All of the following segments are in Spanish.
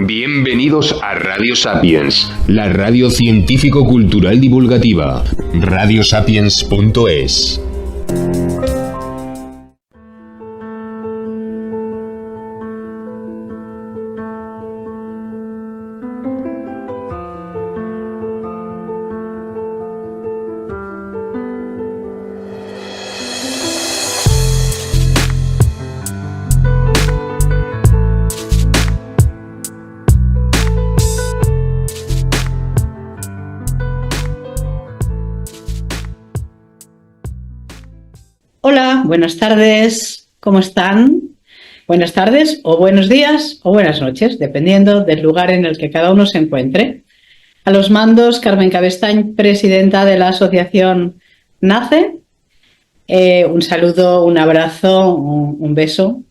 Bienvenidos a Radio Sapiens, la radio científico-cultural divulgativa. radiosapiens.es. Hola, buenas tardes, ¿cómo están? Buenas tardes o buenos días o buenas noches, dependiendo del lugar en el que cada uno se encuentre. A los mandos, Carmen Cabestañ, presidenta de la asociación NACE. Un saludo, un abrazo, un beso.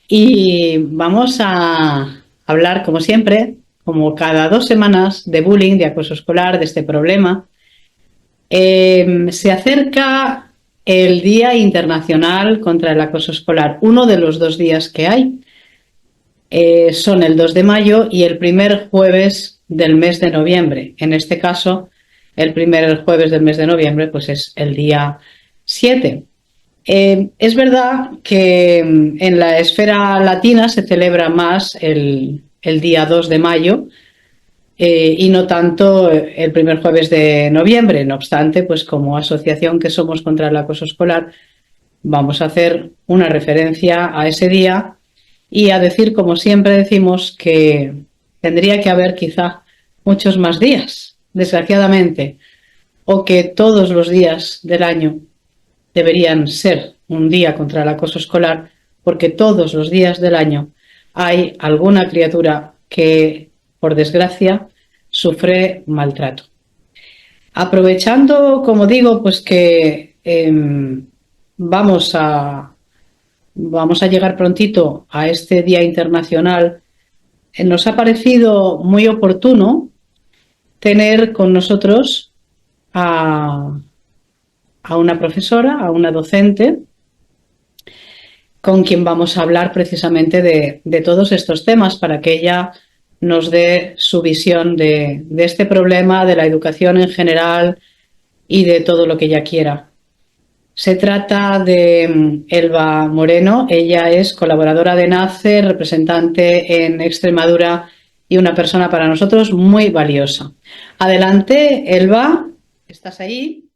Y vamos a hablar, como siempre, como cada 2 semanas, de bullying, de acoso escolar, de este problema. Se acerca el Día Internacional contra el Acoso Escolar, uno de los 2 días que hay. Son el 2 de mayo y el primer jueves del mes de noviembre. En este caso, el primer jueves del mes de noviembre pues es el día 7. Es verdad que en la esfera latina se celebra más el día 2 de mayo, y no tanto el primer jueves de noviembre. No obstante, pues como asociación que somos contra el acoso escolar, vamos a hacer una referencia a ese día y a decir, como siempre decimos, que tendría que haber quizá muchos más días, desgraciadamente, o que todos los días del año deberían ser un día contra el acoso escolar, porque todos los días del año hay alguna criatura que, por desgracia, sufre maltrato. Aprovechando, como digo, pues que vamos a llegar prontito a este Día Internacional, nos ha parecido muy oportuno tener con nosotros a una profesora, a una docente, con quien vamos a hablar precisamente de todos estos temas, para que ella nos dé su visión de este problema, de la educación en general y de todo lo que ella quiera. Se trata de Elba Moreno. Ella es colaboradora de NACE, representante en Extremadura y una persona para nosotros muy valiosa. Adelante, Elba, ¿estás ahí?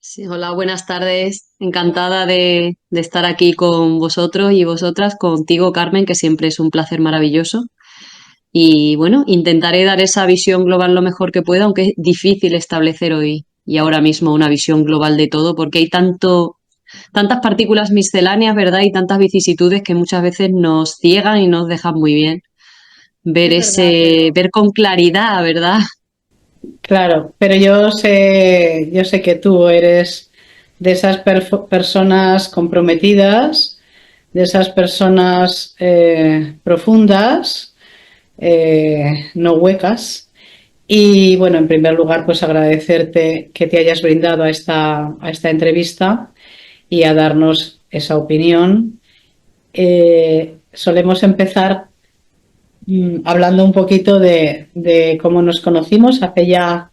Sí, hola, buenas tardes. Encantada de estar aquí con vosotros y vosotras, contigo, Carmen, que siempre es un placer maravilloso. Y bueno, intentaré dar esa visión global lo mejor que pueda, aunque es difícil establecer hoy y ahora mismo una visión global de todo, porque hay tantas partículas misceláneas, ¿verdad? Y tantas vicisitudes que muchas veces nos ciegan y nos dejan muy bien ver ver con claridad, ¿verdad? Claro, pero yo sé que tú eres de esas personas comprometidas, de esas personas profundas, no huecas. Y bueno, en primer lugar, pues agradecerte que te hayas brindado a esta entrevista y a darnos esa opinión. Solemos empezar hablando un poquito de cómo nos conocimos hace ya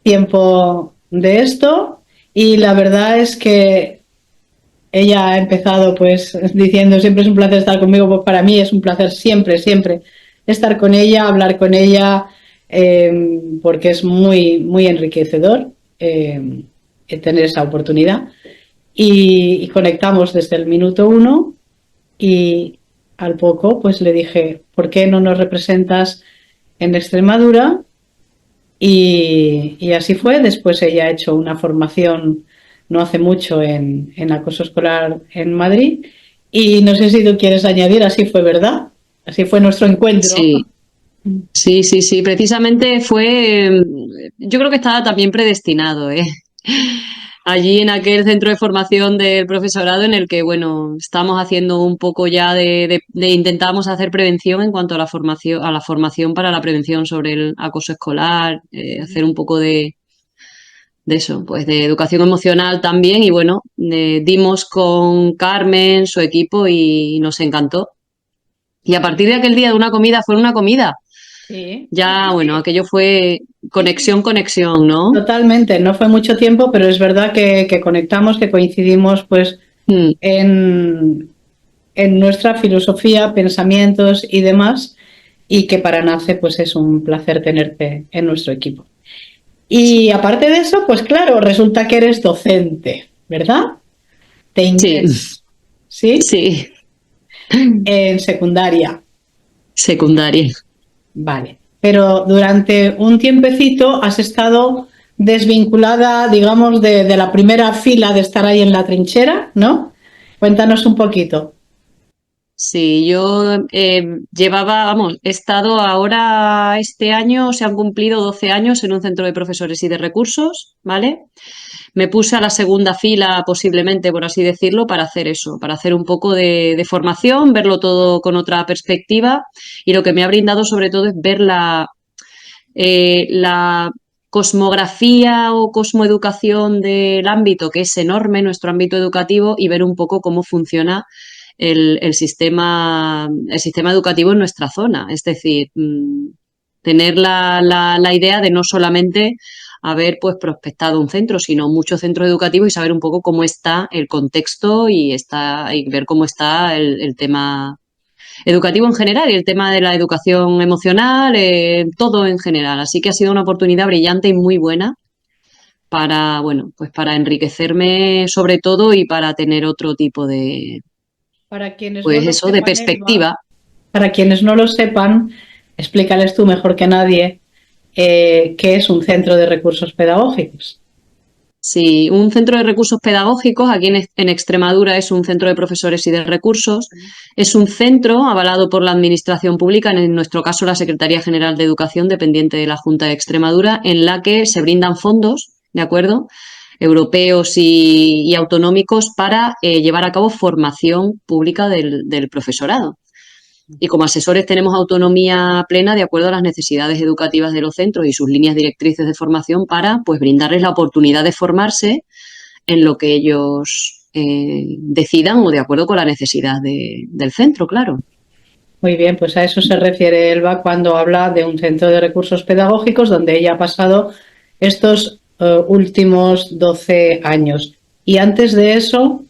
tiempo de esto, y la verdad es que ella ha empezado pues diciendo: siempre es un placer estar conmigo. Pues para mí es un placer siempre estar con ella, hablar con ella, porque es muy enriquecedor tener esa oportunidad, y conectamos desde el minuto 1. Y al poco pues le dije: ¿por qué no nos representas en Extremadura? Y así fue. Después ella ha hecho una formación no hace mucho en acoso escolar en Madrid, y no sé si tú quieres añadir. Así fue, ¿verdad? Así fue nuestro encuentro. Sí, precisamente yo creo que estaba también predestinado, ¿eh? Allí en aquel centro de formación del profesorado en el que, bueno, estamos haciendo un poco ya intentamos hacer prevención en cuanto a la formación para la prevención sobre el acoso escolar, hacer un poco de eso, pues de educación emocional también. Y bueno, dimos con Carmen, su equipo, y nos encantó. Y a partir de aquel día de una comida fue una comida. Sí, Ya, sí, bueno, sí. aquello fue conexión, ¿no? Totalmente, no fue mucho tiempo, pero es verdad que conectamos, que coincidimos pues Mm, en, en nuestra filosofía, pensamientos y demás, y que para NACE pues es un placer tenerte en nuestro equipo. Y aparte de eso, pues claro, resulta que eres docente, ¿verdad? De sí, inglés, ¿sí? sí, En secundaria, secundaria. vale. Pero durante un tiempecito has estado desvinculada, digamos, de la primera fila de estar ahí en la trinchera, ¿no? Cuéntanos un poquito. Sí, yo llevaba, vamos, he estado ahora este año, se han cumplido 12 años en un centro de profesores y de recursos, ¿vale? Me puse a la segunda fila, posiblemente, por así decirlo, para hacer eso, para hacer un poco de formación, verlo todo con otra perspectiva y lo que me ha brindado sobre todo es ver la cosmografía o cosmoeducación del ámbito, que es enorme, nuestro ámbito educativo, y ver un poco cómo funciona el sistema educativo en nuestra zona. Es decir, tener la idea de no solamente haber pues prospectado un centro, sino muchos centros educativos y saber un poco cómo está el contexto y ver cómo está el tema educativo en general y el tema de la educación emocional, todo en general. Así que ha sido una oportunidad brillante y muy buena para, bueno, pues para enriquecerme sobre todo y para tener otro tipo de, Para quienes no pues lo eso, de sepan, Elba, perspectiva. para quienes no lo sepan, explícales tú mejor que nadie qué es un centro de recursos pedagógicos. Sí, un centro de recursos pedagógicos, aquí en Extremadura es un centro de profesores y de recursos, es un centro avalado por la Administración Pública, en nuestro caso la Secretaría General de Educación, dependiente de la Junta de Extremadura, en la que se brindan fondos, ¿de acuerdo?, europeos y autonómicos para llevar a cabo formación pública del profesorado. Y como asesores tenemos autonomía plena de acuerdo a las necesidades educativas de los centros y sus líneas directrices de formación para pues brindarles la oportunidad de formarse en lo que ellos decidan o de acuerdo con la necesidad del centro, claro. Muy bien, pues a eso se refiere Elba cuando habla de un centro de recursos pedagógicos donde ella ha pasado estos últimos 12 años. Y antes de eso,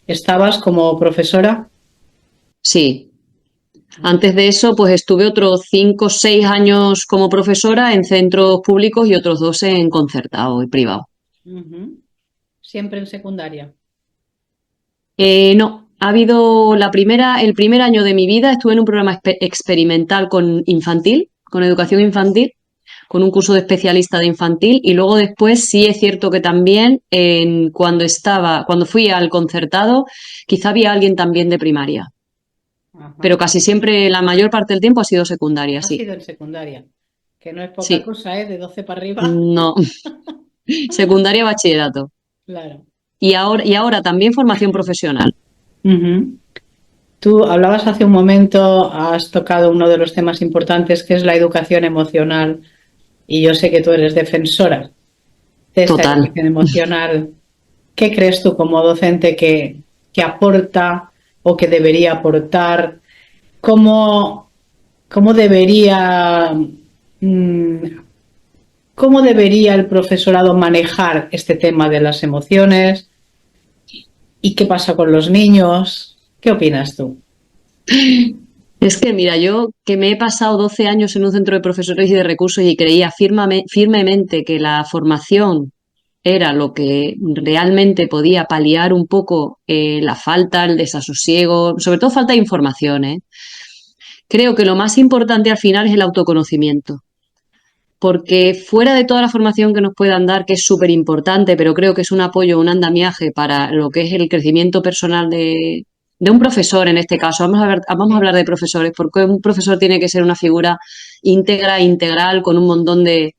estabas como profesora. Sí. Antes de eso, pues estuve otros 5 o 6 años como profesora en centros públicos y otros 2 en concertado y privado. Ujú. Siempre en secundaria. No, el primer año de mi vida estuve en un programa experimental con infantil, con educación infantil, con un curso de especialista de infantil y luego después sí es cierto que también cuando fui al concertado, quizá había alguien también de primaria, Ajá. pero casi siempre, la mayor parte del tiempo ha sido secundaria, Ha sí, sido en secundaria, que no es poca sí, cosa, ¿eh? De 12 para arriba. no, secundaria, bachillerato Claro. y ahora también formación profesional. Ujú. Tú hablabas hace un momento, has tocado uno de los temas importantes que es la educación emocional y yo sé que tú eres defensora de esa Total. educación emocional. ¿Qué crees tú como docente que aporta o que debería aportar? ¿Cómo, cómo debería, mm, cómo debería el profesorado manejar este tema de las emociones? ¿Y qué pasa con los niños? ¿Qué opinas tú? Es que, mira, yo que me he pasado 12 años en un centro de profesores y de recursos y creía firmemente que la formación era lo que realmente podía paliar un poco la falta, el desasosiego, sobre todo falta de información, ¿eh? Creo que lo más importante al final es el autoconocimiento, porque fuera de toda la formación que nos puedan dar, que es súper importante, pero creo que es un apoyo, un andamiaje para lo que es el crecimiento personal de un profesor en este caso. Vamos a Sí. hablar de profesores, porque un profesor tiene que ser una figura íntegra, integral, con un montón de...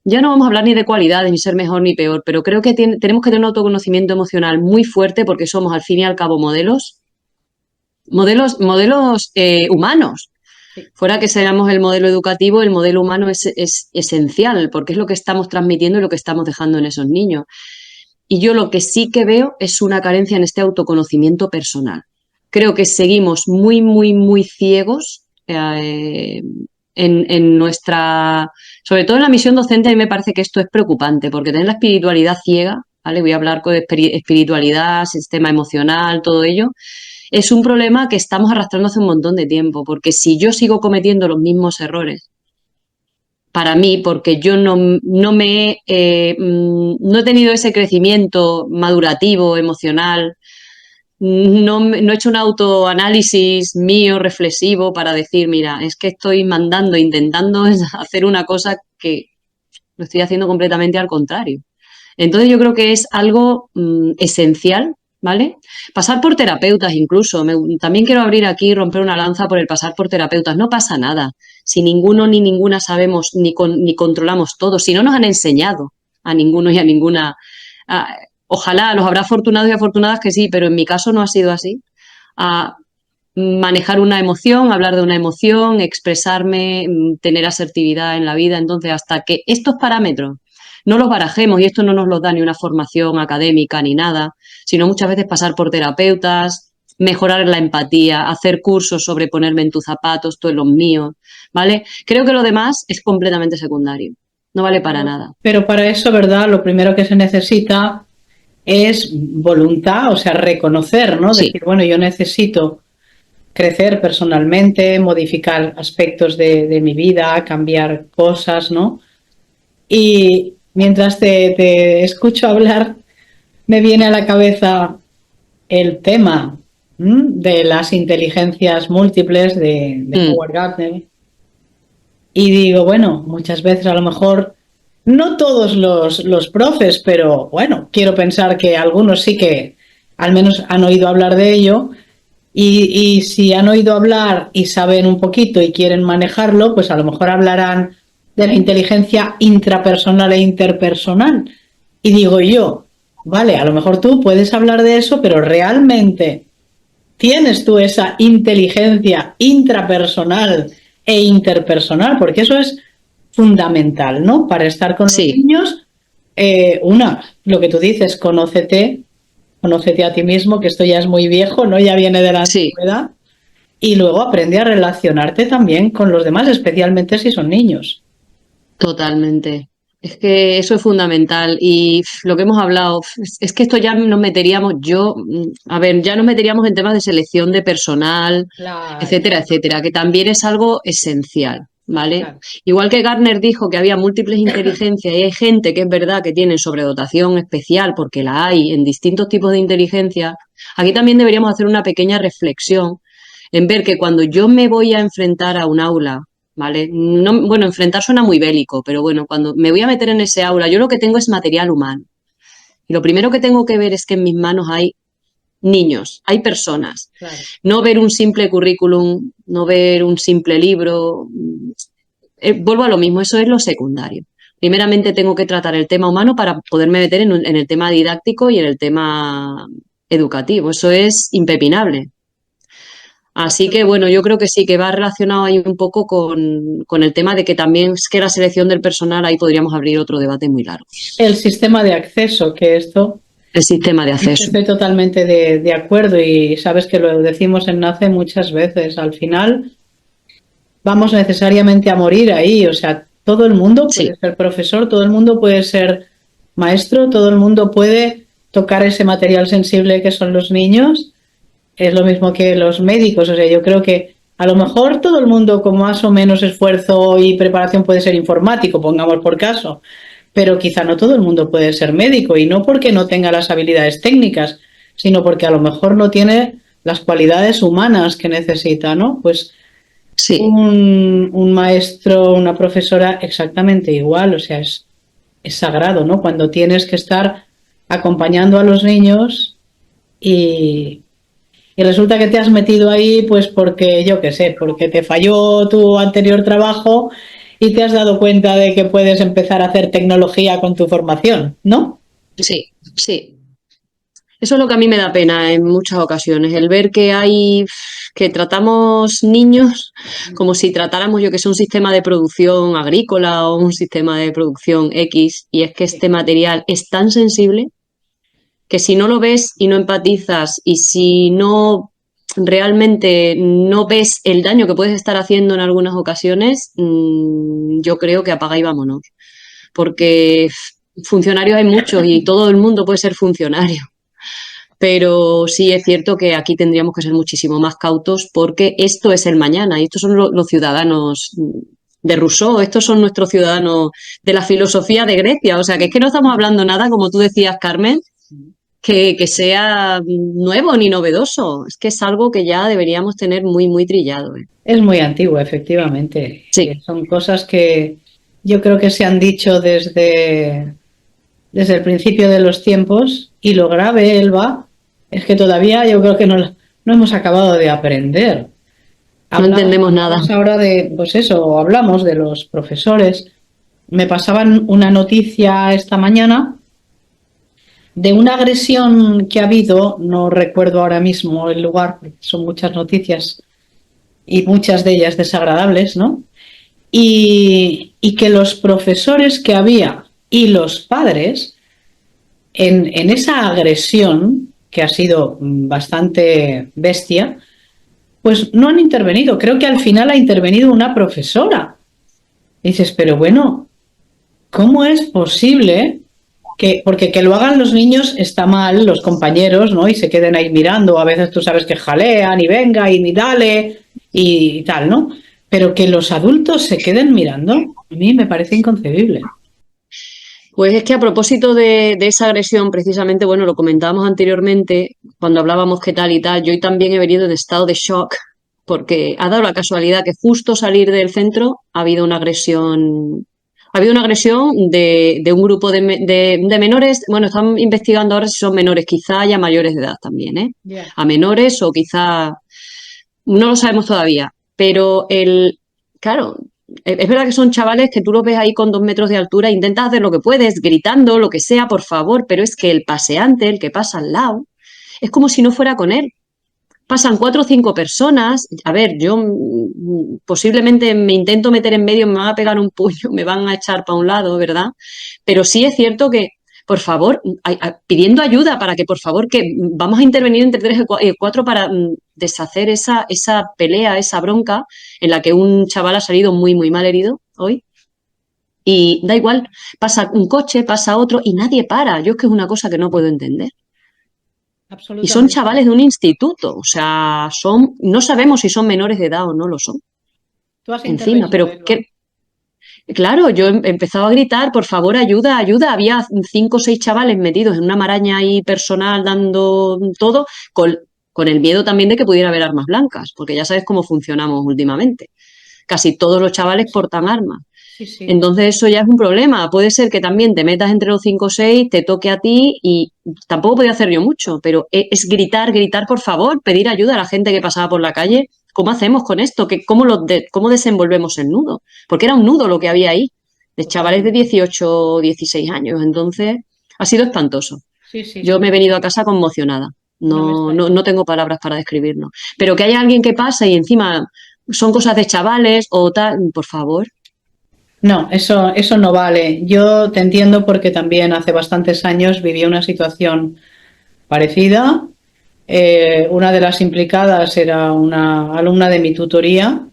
Ya no vamos a hablar ni de cualidades, ni ser mejor ni peor, pero creo que tenemos que tener un autoconocimiento emocional muy fuerte porque somos al fin y al cabo modelos humanos. Sí. Fuera que seamos el modelo educativo, el modelo humano es esencial porque es lo que estamos transmitiendo y lo que estamos dejando en esos niños. Y yo lo que sí que veo es una carencia en este autoconocimiento personal. creo que seguimos muy, muy, muy ciegos en nuestra, sobre todo en la misión docente. A mí me parece que esto es preocupante, porque tener la espiritualidad ciega, ¿vale? Voy a hablar con espiritualidad, sistema emocional, todo ello, es un problema que estamos arrastrando hace un montón de tiempo, porque si yo sigo cometiendo los mismos errores, para mí, porque yo no he tenido ese crecimiento madurativo, emocional, no he hecho un autoanálisis mío reflexivo para decir, mira, es que estoy intentando hacer una cosa que lo estoy haciendo completamente al contrario. Entonces yo creo que es algo esencial, ¿vale? Pasar por terapeutas incluso. También quiero abrir aquí y romper una lanza por el pasar por terapeutas. No pasa nada. Si ninguno ni ninguna sabemos ni controlamos todo, si no nos han enseñado a ninguno y a ninguna... Ojalá, los habrá afortunados y afortunadas que sí, pero en mi caso no ha sido así. A manejar una emoción, hablar de una emoción, expresarme, tener asertividad en la vida. Entonces, hasta que estos parámetros no los barajemos, y esto no nos los da ni una formación académica ni nada, sino muchas veces pasar por terapeutas, mejorar la empatía, hacer cursos sobre ponerme en tus zapatos, tú en los míos, ¿vale? Creo que lo demás es completamente secundario, no vale para nada. Pero para eso, ¿verdad? Lo primero que se necesita es voluntad, o sea, reconocer, ¿no? Sí. Decir, bueno, yo necesito crecer personalmente, modificar aspectos de mi vida, cambiar cosas, ¿no? Y mientras te escucho hablar, me viene a la cabeza el tema de las inteligencias múltiples de Howard Gardner. Y digo, bueno, muchas veces a lo mejor, no todos los profes, pero bueno, quiero pensar que algunos sí que al menos han oído hablar de ello. Y si han oído hablar y saben un poquito y quieren manejarlo, pues a lo mejor hablarán de la inteligencia intrapersonal e interpersonal. Y digo yo, vale, a lo mejor tú puedes hablar de eso, pero realmente tienes tú esa inteligencia intrapersonal e interpersonal, porque eso es fundamental, ¿no? Para estar con los niños, lo que tú dices, conócete a ti mismo, que esto ya es muy viejo, ¿no? Ya viene de la antigüedad. Y luego aprende a relacionarte también con los demás, especialmente si son niños. Totalmente. Es que eso es fundamental y lo que hemos hablado, es que esto ya nos meteríamos, ya nos meteríamos en temas de selección de personal, Claro. etcétera, etcétera, que también es algo esencial, ¿vale? Claro. Igual que Gardner dijo que había múltiples inteligencias y hay gente que es verdad que tiene sobredotación especial porque la hay en distintos tipos de inteligencia, aquí también deberíamos hacer una pequeña reflexión en ver que cuando yo me voy a enfrentar a un aula, ¿vale? No, bueno, enfrentar suena muy bélico, pero bueno, cuando me voy a meter en ese aula, yo lo que tengo es material humano. Y lo primero que tengo que ver es que en mis manos hay niños, hay personas. Claro. No ver un simple currículum, no ver un simple libro. Vuelvo a lo mismo, eso es lo secundario. Primeramente tengo que tratar el tema humano para poderme meter en el tema didáctico y en el tema educativo. Eso es impepinable. Así que, bueno, yo creo que sí, que va relacionado ahí un poco con el tema de que también es que la selección del personal, ahí podríamos abrir otro debate muy largo. El sistema de acceso, que esto... El sistema de acceso. Estoy totalmente de acuerdo y sabes que lo decimos en NACE muchas veces. Al final vamos necesariamente a morir ahí, o sea, todo el mundo puede ser profesor, todo el mundo puede ser maestro, todo el mundo puede tocar ese material sensible que son los niños. Es lo mismo que los médicos, o sea, yo creo que a lo mejor todo el mundo con más o menos esfuerzo y preparación puede ser informático, pongamos por caso, pero quizá no todo el mundo puede ser médico y no porque no tenga las habilidades técnicas, sino porque a lo mejor no tiene las cualidades humanas que necesita, ¿no? Pues un maestro, una profesora exactamente igual, o sea, es sagrado, ¿no? Cuando tienes que estar acompañando a los niños y resulta que te has metido ahí pues porque, yo qué sé, porque te falló tu anterior trabajo y te has dado cuenta de que puedes empezar a hacer tecnología con tu formación, ¿no? Sí, sí. Eso es lo que a mí me da pena en muchas ocasiones, el ver que tratamos niños como si tratáramos, yo que sé, un sistema de producción agrícola o un sistema de producción X, y es que este material es tan sensible que si no lo ves y no empatizas y si no realmente no ves el daño que puedes estar haciendo en algunas ocasiones, yo creo que apaga y vámonos. Porque funcionarios hay muchos y todo el mundo puede ser funcionario. Pero sí es cierto que aquí tendríamos que ser muchísimo más cautos porque esto es el mañana y estos son los ciudadanos de Rousseau, estos son nuestros ciudadanos de la filosofía de Grecia. O sea, que es que no estamos hablando nada, como tú decías, Carmen, que sea nuevo ni novedoso. Es que es algo que ya deberíamos tener muy, muy trillado, ¿eh? Es muy antiguo, efectivamente. Sí, Son cosas que yo creo que se han dicho desde el principio de los tiempos, y lo grave, Elba, es que todavía yo creo que no hemos acabado de aprender. no entendemos nada. Hablamos ahora de, pues eso, hablamos de los profesores. Me pasaban una noticia esta mañana de una agresión que ha habido, no recuerdo ahora mismo el lugar, porque son muchas noticias y muchas de ellas desagradables, ¿no? Y que los profesores que había y los padres en esa agresión, que ha sido bastante bestia, pues no han intervenido. Creo que al final ha intervenido una profesora. Y dices, pero bueno, ¿cómo es posible porque que lo hagan los niños está mal, los compañeros, ¿no? Y se queden ahí mirando, a veces tú sabes que jalean y venga y dale y tal, ¿no? Pero que los adultos se queden mirando, a mí me parece inconcebible. Pues es que a propósito de esa agresión, precisamente, bueno, lo comentábamos anteriormente, cuando hablábamos qué tal y tal, yo también he venido en estado de shock, porque ha dado la casualidad que justo salir del centro ha habido una agresión. Ha habido una agresión de un grupo de menores, bueno, están investigando ahora si son menores, quizá ya mayores de edad también, ¿eh? Yeah. A menores o quizá, no lo sabemos todavía, pero claro, es verdad que son chavales que tú los ves ahí con 2 metros de altura, intentas hacer lo que puedes, gritando, lo que sea, por favor, pero es que el paseante, el que pasa al lado, es como si no fuera con él. Pasan 4 o 5 personas. A ver, yo posiblemente me intento meter en medio, me van a pegar un puño, me van a echar para un lado, ¿verdad? Pero sí es cierto que, por favor, pidiendo ayuda para que, por favor, que vamos a intervenir entre 3 y 4 para deshacer esa pelea, esa bronca en la que un chaval ha salido muy, muy mal herido hoy. Y da igual, pasa un coche, pasa otro y nadie para. Yo es que es una cosa que no puedo entender. Y son Absolutamente. chavales de un instituto, o sea, no sabemos si son menores de edad o no lo son. Tú has Encima, intervenido, pero Elba. claro, yo he empezado a gritar, por favor, ayuda, ayuda. Había 5 o 6 chavales metidos en una maraña ahí personal dando todo, con el miedo también de que pudiera haber armas blancas, porque ya sabes cómo funcionamos últimamente. Casi todos los chavales portan armas. Sí, sí. Entonces eso ya es un problema. Puede ser que también te metas entre los 5 o 6, te toque a ti y tampoco podía hacer yo mucho, pero es gritar, gritar por favor, pedir ayuda a la gente que pasaba por la calle. ¿Cómo hacemos con esto? ¿Cómo desenvolvemos el nudo? Porque era un nudo lo que había ahí, de chavales de 18 o 16 años. Entonces ha sido espantoso. Sí, sí, Yo sí. me he venido a casa conmocionada. No me No, no, extraña. no tengo palabras para describirlo. Pero que haya alguien que pasa y encima son cosas de chavales o tal, por favor. No, eso no vale. Yo te entiendo porque también hace bastantes años viví una situación parecida. Una de las implicadas era una alumna de mi tutoría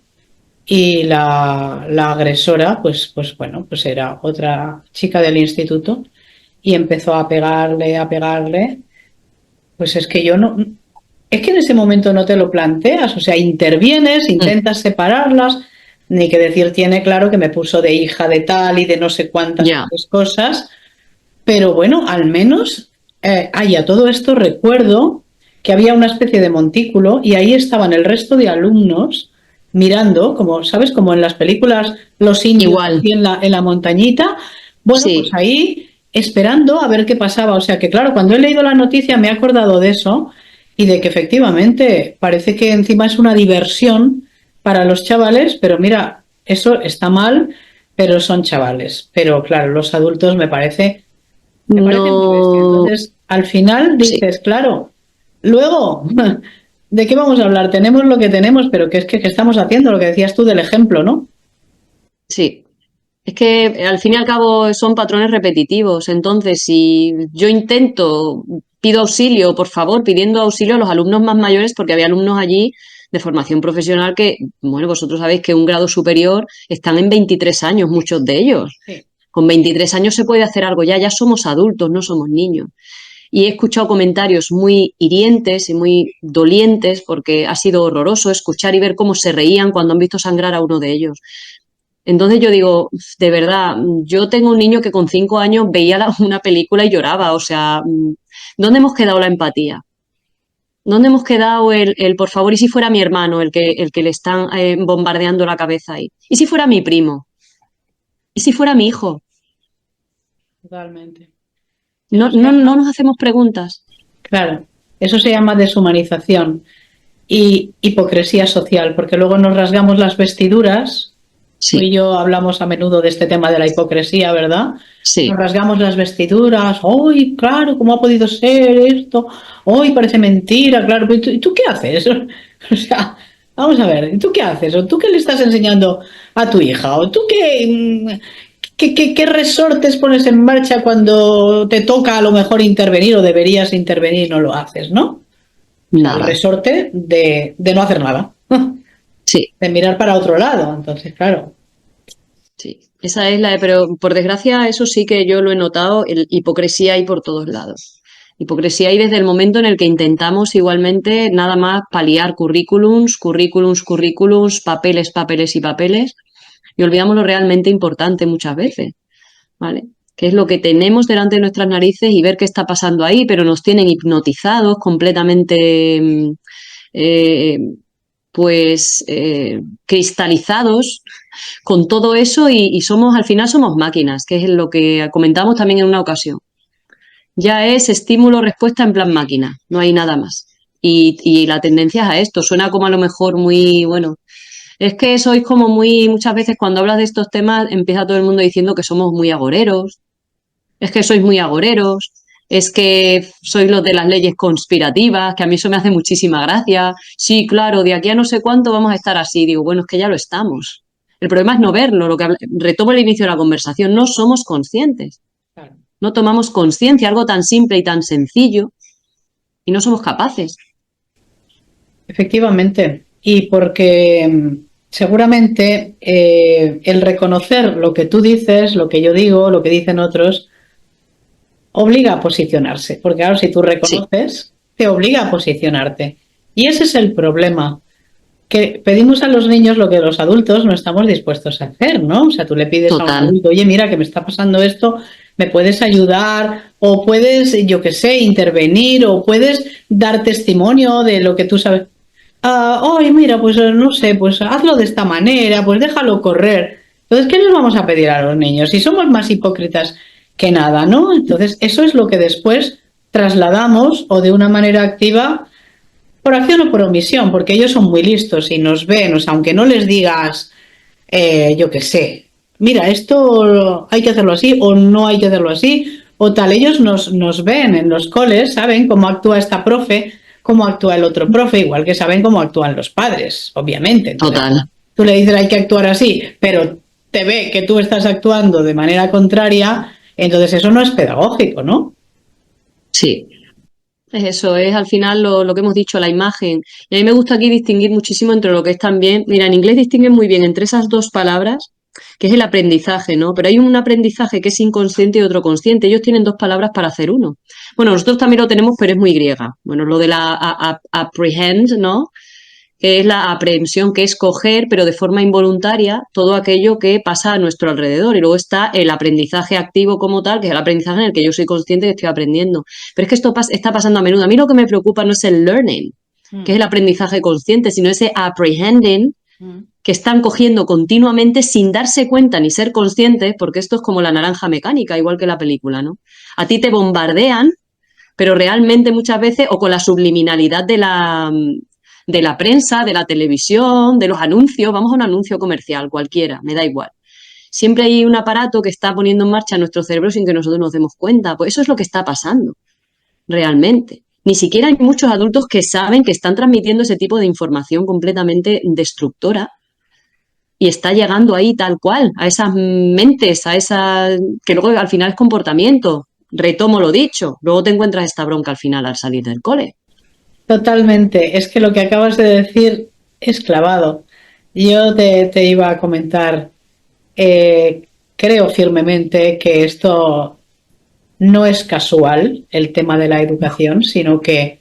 y la agresora, pues bueno, pues era otra chica del instituto y empezó a pegarle, a pegarle. Pues es que yo no, es que en ese momento no te lo planteas, o sea, intervienes, Mm, intentas separarlas, ni que decir tiene claro que me puso de hija de tal y de no sé cuántas ya. cosas, pero bueno, al menos a todo esto recuerdo que había una especie de montículo y ahí estaban el resto de alumnos mirando, como, ¿sabes? Como en las películas los indios Igual, aquí en la montañita. Bueno, pues sí. ahí esperando a ver qué pasaba. O sea que, claro, cuando he leído la noticia me he acordado de eso y de que efectivamente parece que encima es una diversión para los chavales, pero mira, eso está mal, pero son chavales. Pero claro, los adultos me parece muy bestia. No, Entonces, al final sí, dices, claro, luego, ¿de qué vamos a hablar? Tenemos lo que tenemos, pero ¿qué estamos haciendo? Lo que decías tú del ejemplo, ¿no? sí. Es que al fin y al cabo son patrones repetitivos. Entonces, si yo intento, pido auxilio, por favor, pidiendo auxilio a los alumnos más mayores, porque había alumnos allí de formación profesional que, bueno, vosotros sabéis que un grado superior están en 23 años, muchos de ellos. Sí. Con 23 años se puede hacer algo, ya somos adultos, no somos niños. Y he escuchado comentarios muy hirientes y muy dolientes porque ha sido horroroso escuchar y ver cómo se reían cuando han visto sangrar a uno de ellos. Entonces yo digo, de verdad, yo tengo un niño que con 5 años veía una película y lloraba, o sea, ¿dónde hemos quedado la empatía? ¿Dónde hemos quedado por favor, y si fuera mi hermano el que le están bombardeando la cabeza ahí? ¿Y si fuera mi primo? ¿Y si fuera mi hijo? Totalmente. No, no, no nos hacemos preguntas. Claro, eso se llama deshumanización y hipocresía social, porque luego nos rasgamos las vestiduras. Tú y Sí, yo hablamos a menudo de este tema de la hipocresía, ¿verdad? sí, Nos rasgamos las vestiduras. ¡Ay, claro! ¿Cómo ha podido ser esto? ¡Ay, parece mentira! Claro, pero ¿y tú qué haces? O sea, vamos a ver, ¿y tú qué haces? ¿O tú qué le estás enseñando a tu hija? ¿O tú qué resortes pones en marcha cuando te toca a lo mejor intervenir o deberías intervenir y no lo haces, ¿no? O sea, el nada. resorte de no hacer nada, Sí, de mirar para otro lado. Entonces, claro. sí. Esa es pero por desgracia eso sí que yo lo he notado, hipocresía hay por todos lados. Hipocresía hay desde el momento en el que intentamos igualmente nada más paliar currículums, currículums, currículums, papeles, papeles y papeles, y olvidamos lo realmente importante muchas veces, ¿vale? Que es lo que tenemos delante de nuestras narices y ver qué está pasando ahí, pero nos tienen hipnotizados completamente, eh, cristalizados con todo eso y al final somos máquinas, que es lo que comentamos también en una ocasión. Ya es estímulo-respuesta en plan máquina, no hay nada más. Y la tendencia es a esto, suena como a lo mejor muy, bueno, es que sois como muy, muchas veces cuando hablas de estos temas empieza todo el mundo diciendo que somos muy agoreros, es que sois muy agoreros, es que sois los de las leyes conspirativas, que a mí eso me hace muchísima gracia. Sí, claro, de aquí a no sé cuánto vamos a estar así. Digo, bueno, es que ya lo estamos. El problema es no verlo, retomo el inicio de la conversación, no somos conscientes, Claro. no tomamos conciencia, algo tan simple y tan sencillo, y no somos capaces. Efectivamente, y porque seguramente el reconocer lo que tú dices, lo que yo digo, lo que dicen otros, obliga a posicionarse, porque claro, si tú Sí, reconoces, te obliga a posicionarte. Y ese es el problema, que pedimos a los niños lo que los adultos no estamos dispuestos a hacer, ¿no? O sea, tú le pides a un total. adulto, oye, mira que me está pasando esto, ¿me puedes ayudar? O puedes, yo qué sé, intervenir, o puedes dar testimonio de lo que tú sabes. Oye, mira, pues no sé, pues hazlo de esta manera, pues déjalo correr. Entonces, ¿qué les vamos a pedir a los niños? Si somos más hipócritas que nada, ¿no? Entonces, eso es lo que después trasladamos o de una manera activa, por acción o por omisión, porque ellos son muy listos y nos ven, o sea, aunque no les digas, yo qué sé, mira, esto hay que hacerlo así o no hay que hacerlo así, o tal, ellos nos ven en los coles, saben cómo actúa esta profe, cómo actúa el otro profe, igual que saben cómo actúan los padres, obviamente. Entonces, Total. tú le dices hay que actuar así, pero te ve que tú estás actuando de manera contraria, entonces eso no es pedagógico, ¿no? Sí. Es eso, es al final lo que hemos dicho, la imagen. Y a mí me gusta aquí distinguir muchísimo entre lo que es también, mira, en inglés distinguen muy bien entre esas dos palabras, que es el aprendizaje, ¿no? Pero hay un aprendizaje que es inconsciente y otro consciente. Ellos tienen dos palabras para hacer uno. Bueno, nosotros también lo tenemos, pero es muy griega. Bueno, lo de la apprehend, ¿no? Que es la aprehensión, que es coger, pero de forma involuntaria, todo aquello que pasa a nuestro alrededor. Y luego está el aprendizaje activo como tal, que es el aprendizaje en el que yo soy consciente que estoy aprendiendo. Pero es que esto está pasando a menudo. A mí lo que me preocupa no es el learning, que es el aprendizaje consciente, sino ese apprehending que están cogiendo continuamente sin darse cuenta ni ser conscientes, porque esto es como la naranja mecánica, igual que la película, ¿no? A ti te bombardean, pero realmente muchas veces, o con la subliminalidad de la prensa, de la televisión, de los anuncios, vamos a un anuncio comercial, cualquiera, me da igual. Siempre hay un aparato que está poniendo en marcha nuestro cerebro sin que nosotros nos demos cuenta. Pues eso es lo que está pasando, realmente. Ni siquiera hay muchos adultos que saben que están transmitiendo ese tipo de información completamente destructora y está llegando ahí tal cual, a esas mentes, a esa que luego al final es comportamiento. retomo lo dicho, luego te encuentras esta bronca al final al salir del cole. Totalmente. Es que lo que acabas de decir es clavado. Yo te iba a comentar, creo firmemente que esto no es casual, el tema de la educación, sino que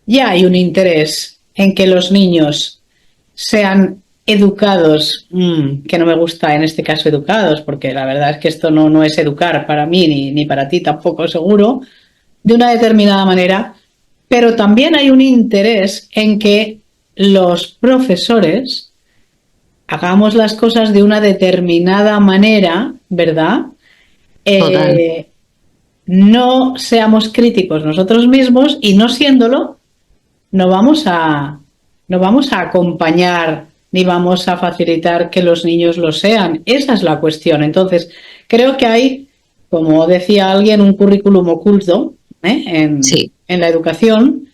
ya hay un interés en que los niños sean educados, que no me gusta en este caso educados, porque la verdad es que esto no es educar para mí ni para ti tampoco seguro, de una determinada manera, pero también hay un interés en que los profesores hagamos las cosas de una determinada manera, ¿verdad? Total. No seamos críticos nosotros mismos y no siéndolo, no vamos a acompañar ni vamos a facilitar que los niños lo sean. Esa es la cuestión. Entonces, creo que hay, como decía alguien, un currículum oculto Sí. en la educación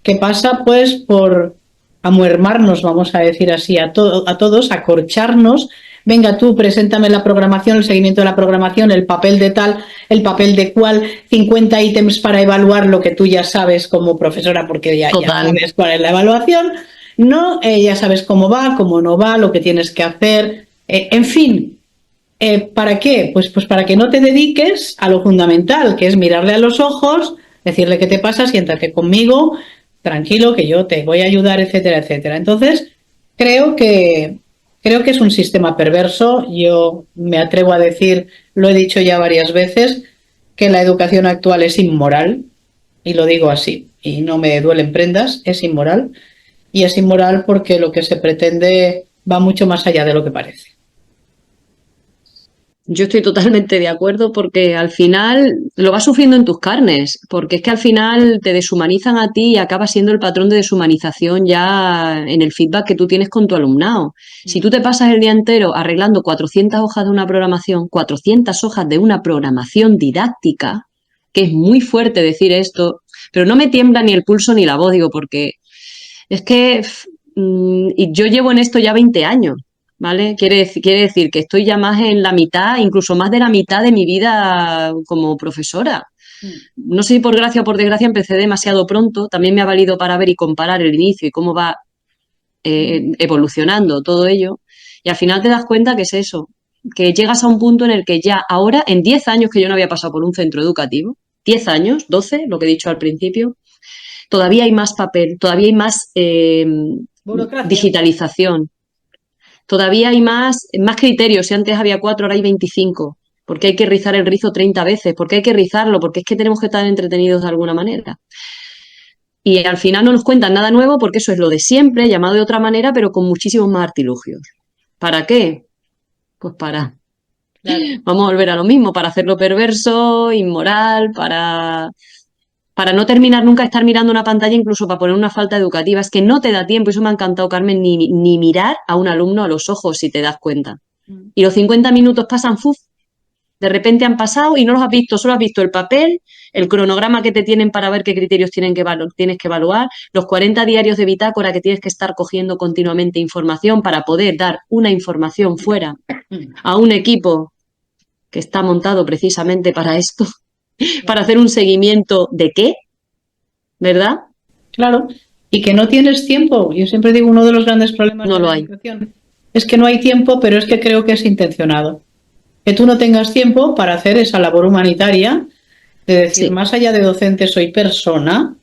que pasa pues por amuermarnos, vamos a decir así, a todos, acorcharnos. Venga tú, preséntame la programación, el seguimiento de la programación, el papel de tal, el papel de cual, 50 ítems para evaluar lo que tú ya sabes como profesora, porque ya sabes cuál es la evaluación, ¿no? Ya sabes cómo va, cómo no va, lo que tienes que hacer, en fin. ¿Para qué? Pues para que no te dediques a lo fundamental, que es mirarle a los ojos, decirle qué te pasa, siéntate conmigo, tranquilo, que yo te voy a ayudar, etcétera, etcétera. Entonces, creo que es un sistema perverso. Yo me atrevo a decir, lo he dicho ya varias veces, que la educación actual es inmoral, y lo digo así, y no me duelen prendas, es inmoral, y es inmoral porque lo que se pretende va mucho más allá de lo que parece. Yo estoy totalmente de acuerdo porque al final lo vas sufriendo en tus carnes, porque es que al final te deshumanizan a ti y acaba siendo el patrón de deshumanización ya en el feedback que tú tienes con tu alumnado. Si tú te pasas el día entero arreglando 400 hojas de una programación, 400 hojas de una programación didáctica, que es muy fuerte decir esto, pero no me tiembla ni el pulso ni la voz, digo, porque es que y yo llevo en esto ya 20 años. ¿Vale? Quiere decir que estoy ya más en la mitad, incluso más de la mitad de mi vida como profesora. No sé si por gracia o por desgracia empecé demasiado pronto, también me ha valido para ver y comparar el inicio y cómo va evolucionando todo ello. Y al final te das cuenta que es eso, que llegas a un punto en el que ya ahora, en 10 años que yo no había pasado por un centro educativo, 10 años, 12, lo que he dicho al principio, todavía hay más papel, todavía hay más digitalización. Todavía hay más criterios. Si antes había 4, ahora hay 25. Porque hay que rizar el rizo 30 veces. Porque hay que rizarlo. Porque es que tenemos que estar entretenidos de alguna manera. Y al final no nos cuentan nada nuevo porque eso es lo de siempre, llamado de otra manera, pero con muchísimos más artilugios. ¿Para qué? Pues para... Claro. Vamos a volver a lo mismo, para hacerlo perverso, inmoral, para no terminar nunca estar mirando una pantalla, incluso para poner una falta educativa. Es que no te da tiempo, eso me ha encantado, Carmen, ni mirar a un alumno a los ojos, si te das cuenta. Y los 50 minutos pasan, de repente han pasado y no los has visto, solo has visto el papel, el cronograma que te tienen para ver qué criterios tienes que evaluar, los 40 diarios de bitácora que tienes que estar cogiendo continuamente información para poder dar una información fuera a un equipo que está montado precisamente para esto. Para hacer un seguimiento de qué, ¿verdad? Claro, y que no tienes tiempo. Yo siempre digo, uno de los grandes problemas de la educación es que no hay tiempo, pero es que creo que es intencionado. Que tú no tengas tiempo para hacer esa labor humanitaria, de decir, más allá de docente, soy persona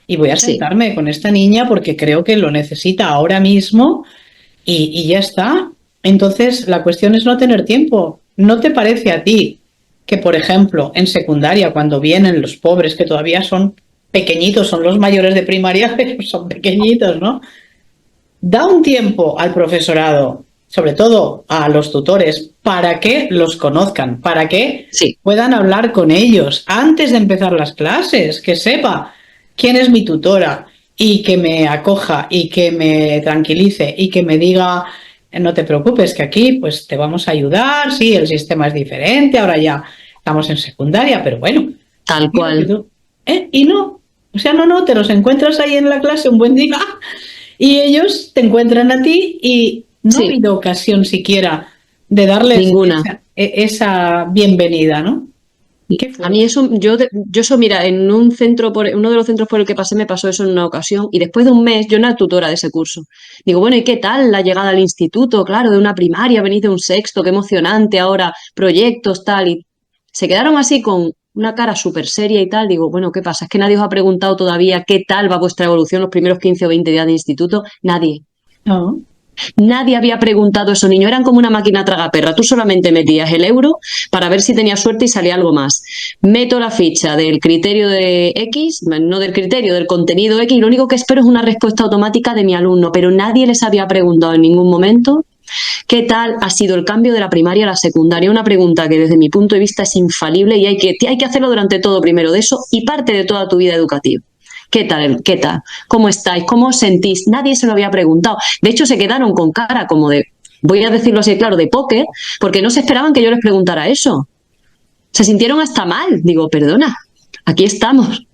y voy a sentarme con esta niña porque creo que lo necesita ahora mismo y ya está. Entonces, la cuestión es no tener tiempo. ¿No te parece a ti que, por ejemplo, en secundaria, cuando vienen los pobres, que todavía son pequeñitos, son los mayores de primaria, pero son pequeñitos, ¿no? Da un tiempo al profesorado, sobre todo a los tutores, para que los conozcan, para que puedan hablar con ellos antes de empezar las clases, que sepa quién es mi tutora y que me acoja y que me tranquilice y que me diga, no te preocupes, que aquí pues te vamos a ayudar, sí, el sistema es diferente, ahora ya estamos en secundaria, pero bueno. Tal cual. Y no, o sea, no, te los encuentras ahí en la clase un buen día y ellos te encuentran a ti y no ha habido ocasión siquiera de darles esa bienvenida, ¿no? Qué A mí fuerte. eso, yo eso, mira, en un centro, uno de los centros por el que pasé me pasó eso en una ocasión y después de un mes yo era tutora de ese curso. Digo, bueno, ¿y qué tal la llegada al instituto? Claro, de una primaria, venís de un sexto, qué emocionante ahora, proyectos, tal, y se quedaron así con una cara súper seria y tal. Digo, bueno, ¿qué pasa? Es que nadie os ha preguntado todavía qué tal va vuestra evolución los primeros 15 o 20 días de instituto. Nadie. No, Nadie había preguntado eso, niños, eran como una máquina tragaperra. Tú solamente metías el euro para ver si tenías suerte y salía algo más. Meto la ficha del criterio de X, no del criterio, del contenido X, y lo único que espero es una respuesta automática de mi alumno, pero nadie les había preguntado en ningún momento qué tal ha sido el cambio de la primaria a la secundaria. Una pregunta que desde mi punto de vista es infalible y hay que hacerlo durante todo primero de eso y parte de toda tu vida educativa. ¿Qué tal? ¿Qué tal? ¿Cómo estáis? ¿Cómo os sentís? Nadie se lo había preguntado. De hecho, se quedaron con cara como de, voy a decirlo así, claro, de póker, porque no se esperaban que yo les preguntara eso. Se sintieron hasta mal. Digo, perdona, aquí estamos.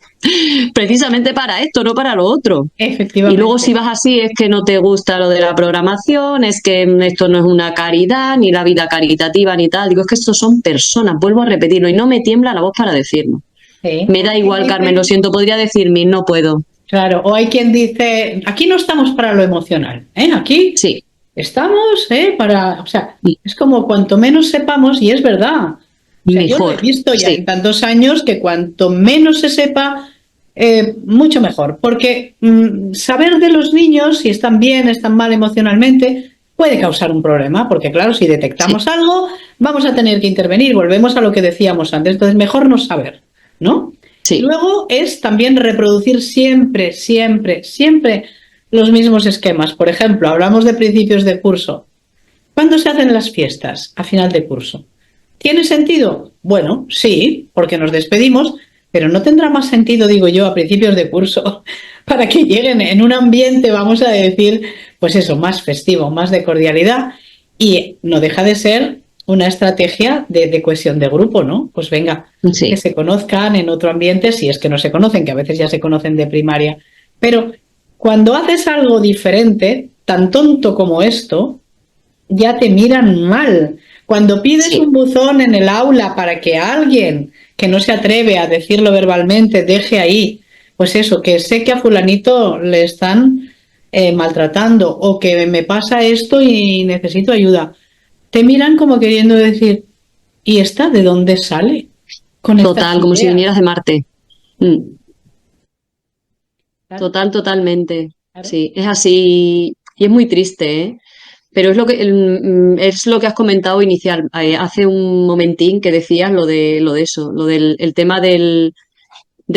Precisamente para esto, no para lo otro. Y luego si efectivamente. vas así es que no te gusta lo de la programación, es que esto no es una caridad, ni la vida caritativa, ni tal. Digo, es que estos son personas, vuelvo a repetirlo, y no me tiembla la voz para decirlo. Sí. Me da igual, Carmen, lo siento, podría decirme, no puedo. Claro, o hay quien dice, aquí no estamos para lo emocional, ¿eh? Aquí Sí, estamos, para, o sea, es como cuanto menos sepamos, y es verdad. O sea, yo lo he mejor. visto ya Sí, en tantos años que cuanto menos se sepa, mucho mejor. Porque saber de los niños si están bien, están mal emocionalmente, puede causar un problema. Porque claro, si sí, detectamos algo, vamos a tener que intervenir. Volvemos a lo que decíamos antes. Entonces, mejor no saber, ¿no? Y sí, luego es también reproducir siempre, siempre, siempre los mismos esquemas. Por ejemplo, hablamos de principios de curso. ¿Cuándo se hacen las fiestas? A final de curso. ¿Tiene sentido? Bueno, sí, porque nos despedimos, pero no tendrá más sentido, digo yo, a principios de curso, para que lleguen en un ambiente, vamos a decir, pues eso, más festivo, más de cordialidad, y no deja de ser una estrategia de cohesión de grupo, ¿no? Pues venga, que sí. se conozcan en otro ambiente, si es que no se conocen, que a veces ya se conocen de primaria, pero cuando haces algo diferente, tan tonto como esto, ya te miran mal. Cuando pides Sí, un buzón en el aula para que alguien que no se atreve a decirlo verbalmente deje ahí, pues eso, que sé que a fulanito le están maltratando o que me pasa esto y necesito ayuda. Te miran como queriendo decir, ¿y esta de dónde sale con estas total, como si vinieras ideas? de Marte. Mm, Claro, total, totalmente. claro. Sí, es así y es muy triste, ¿eh? Pero es lo que es lo que has comentado inicial, hace un momentín que decías lo de eso, lo del el tema del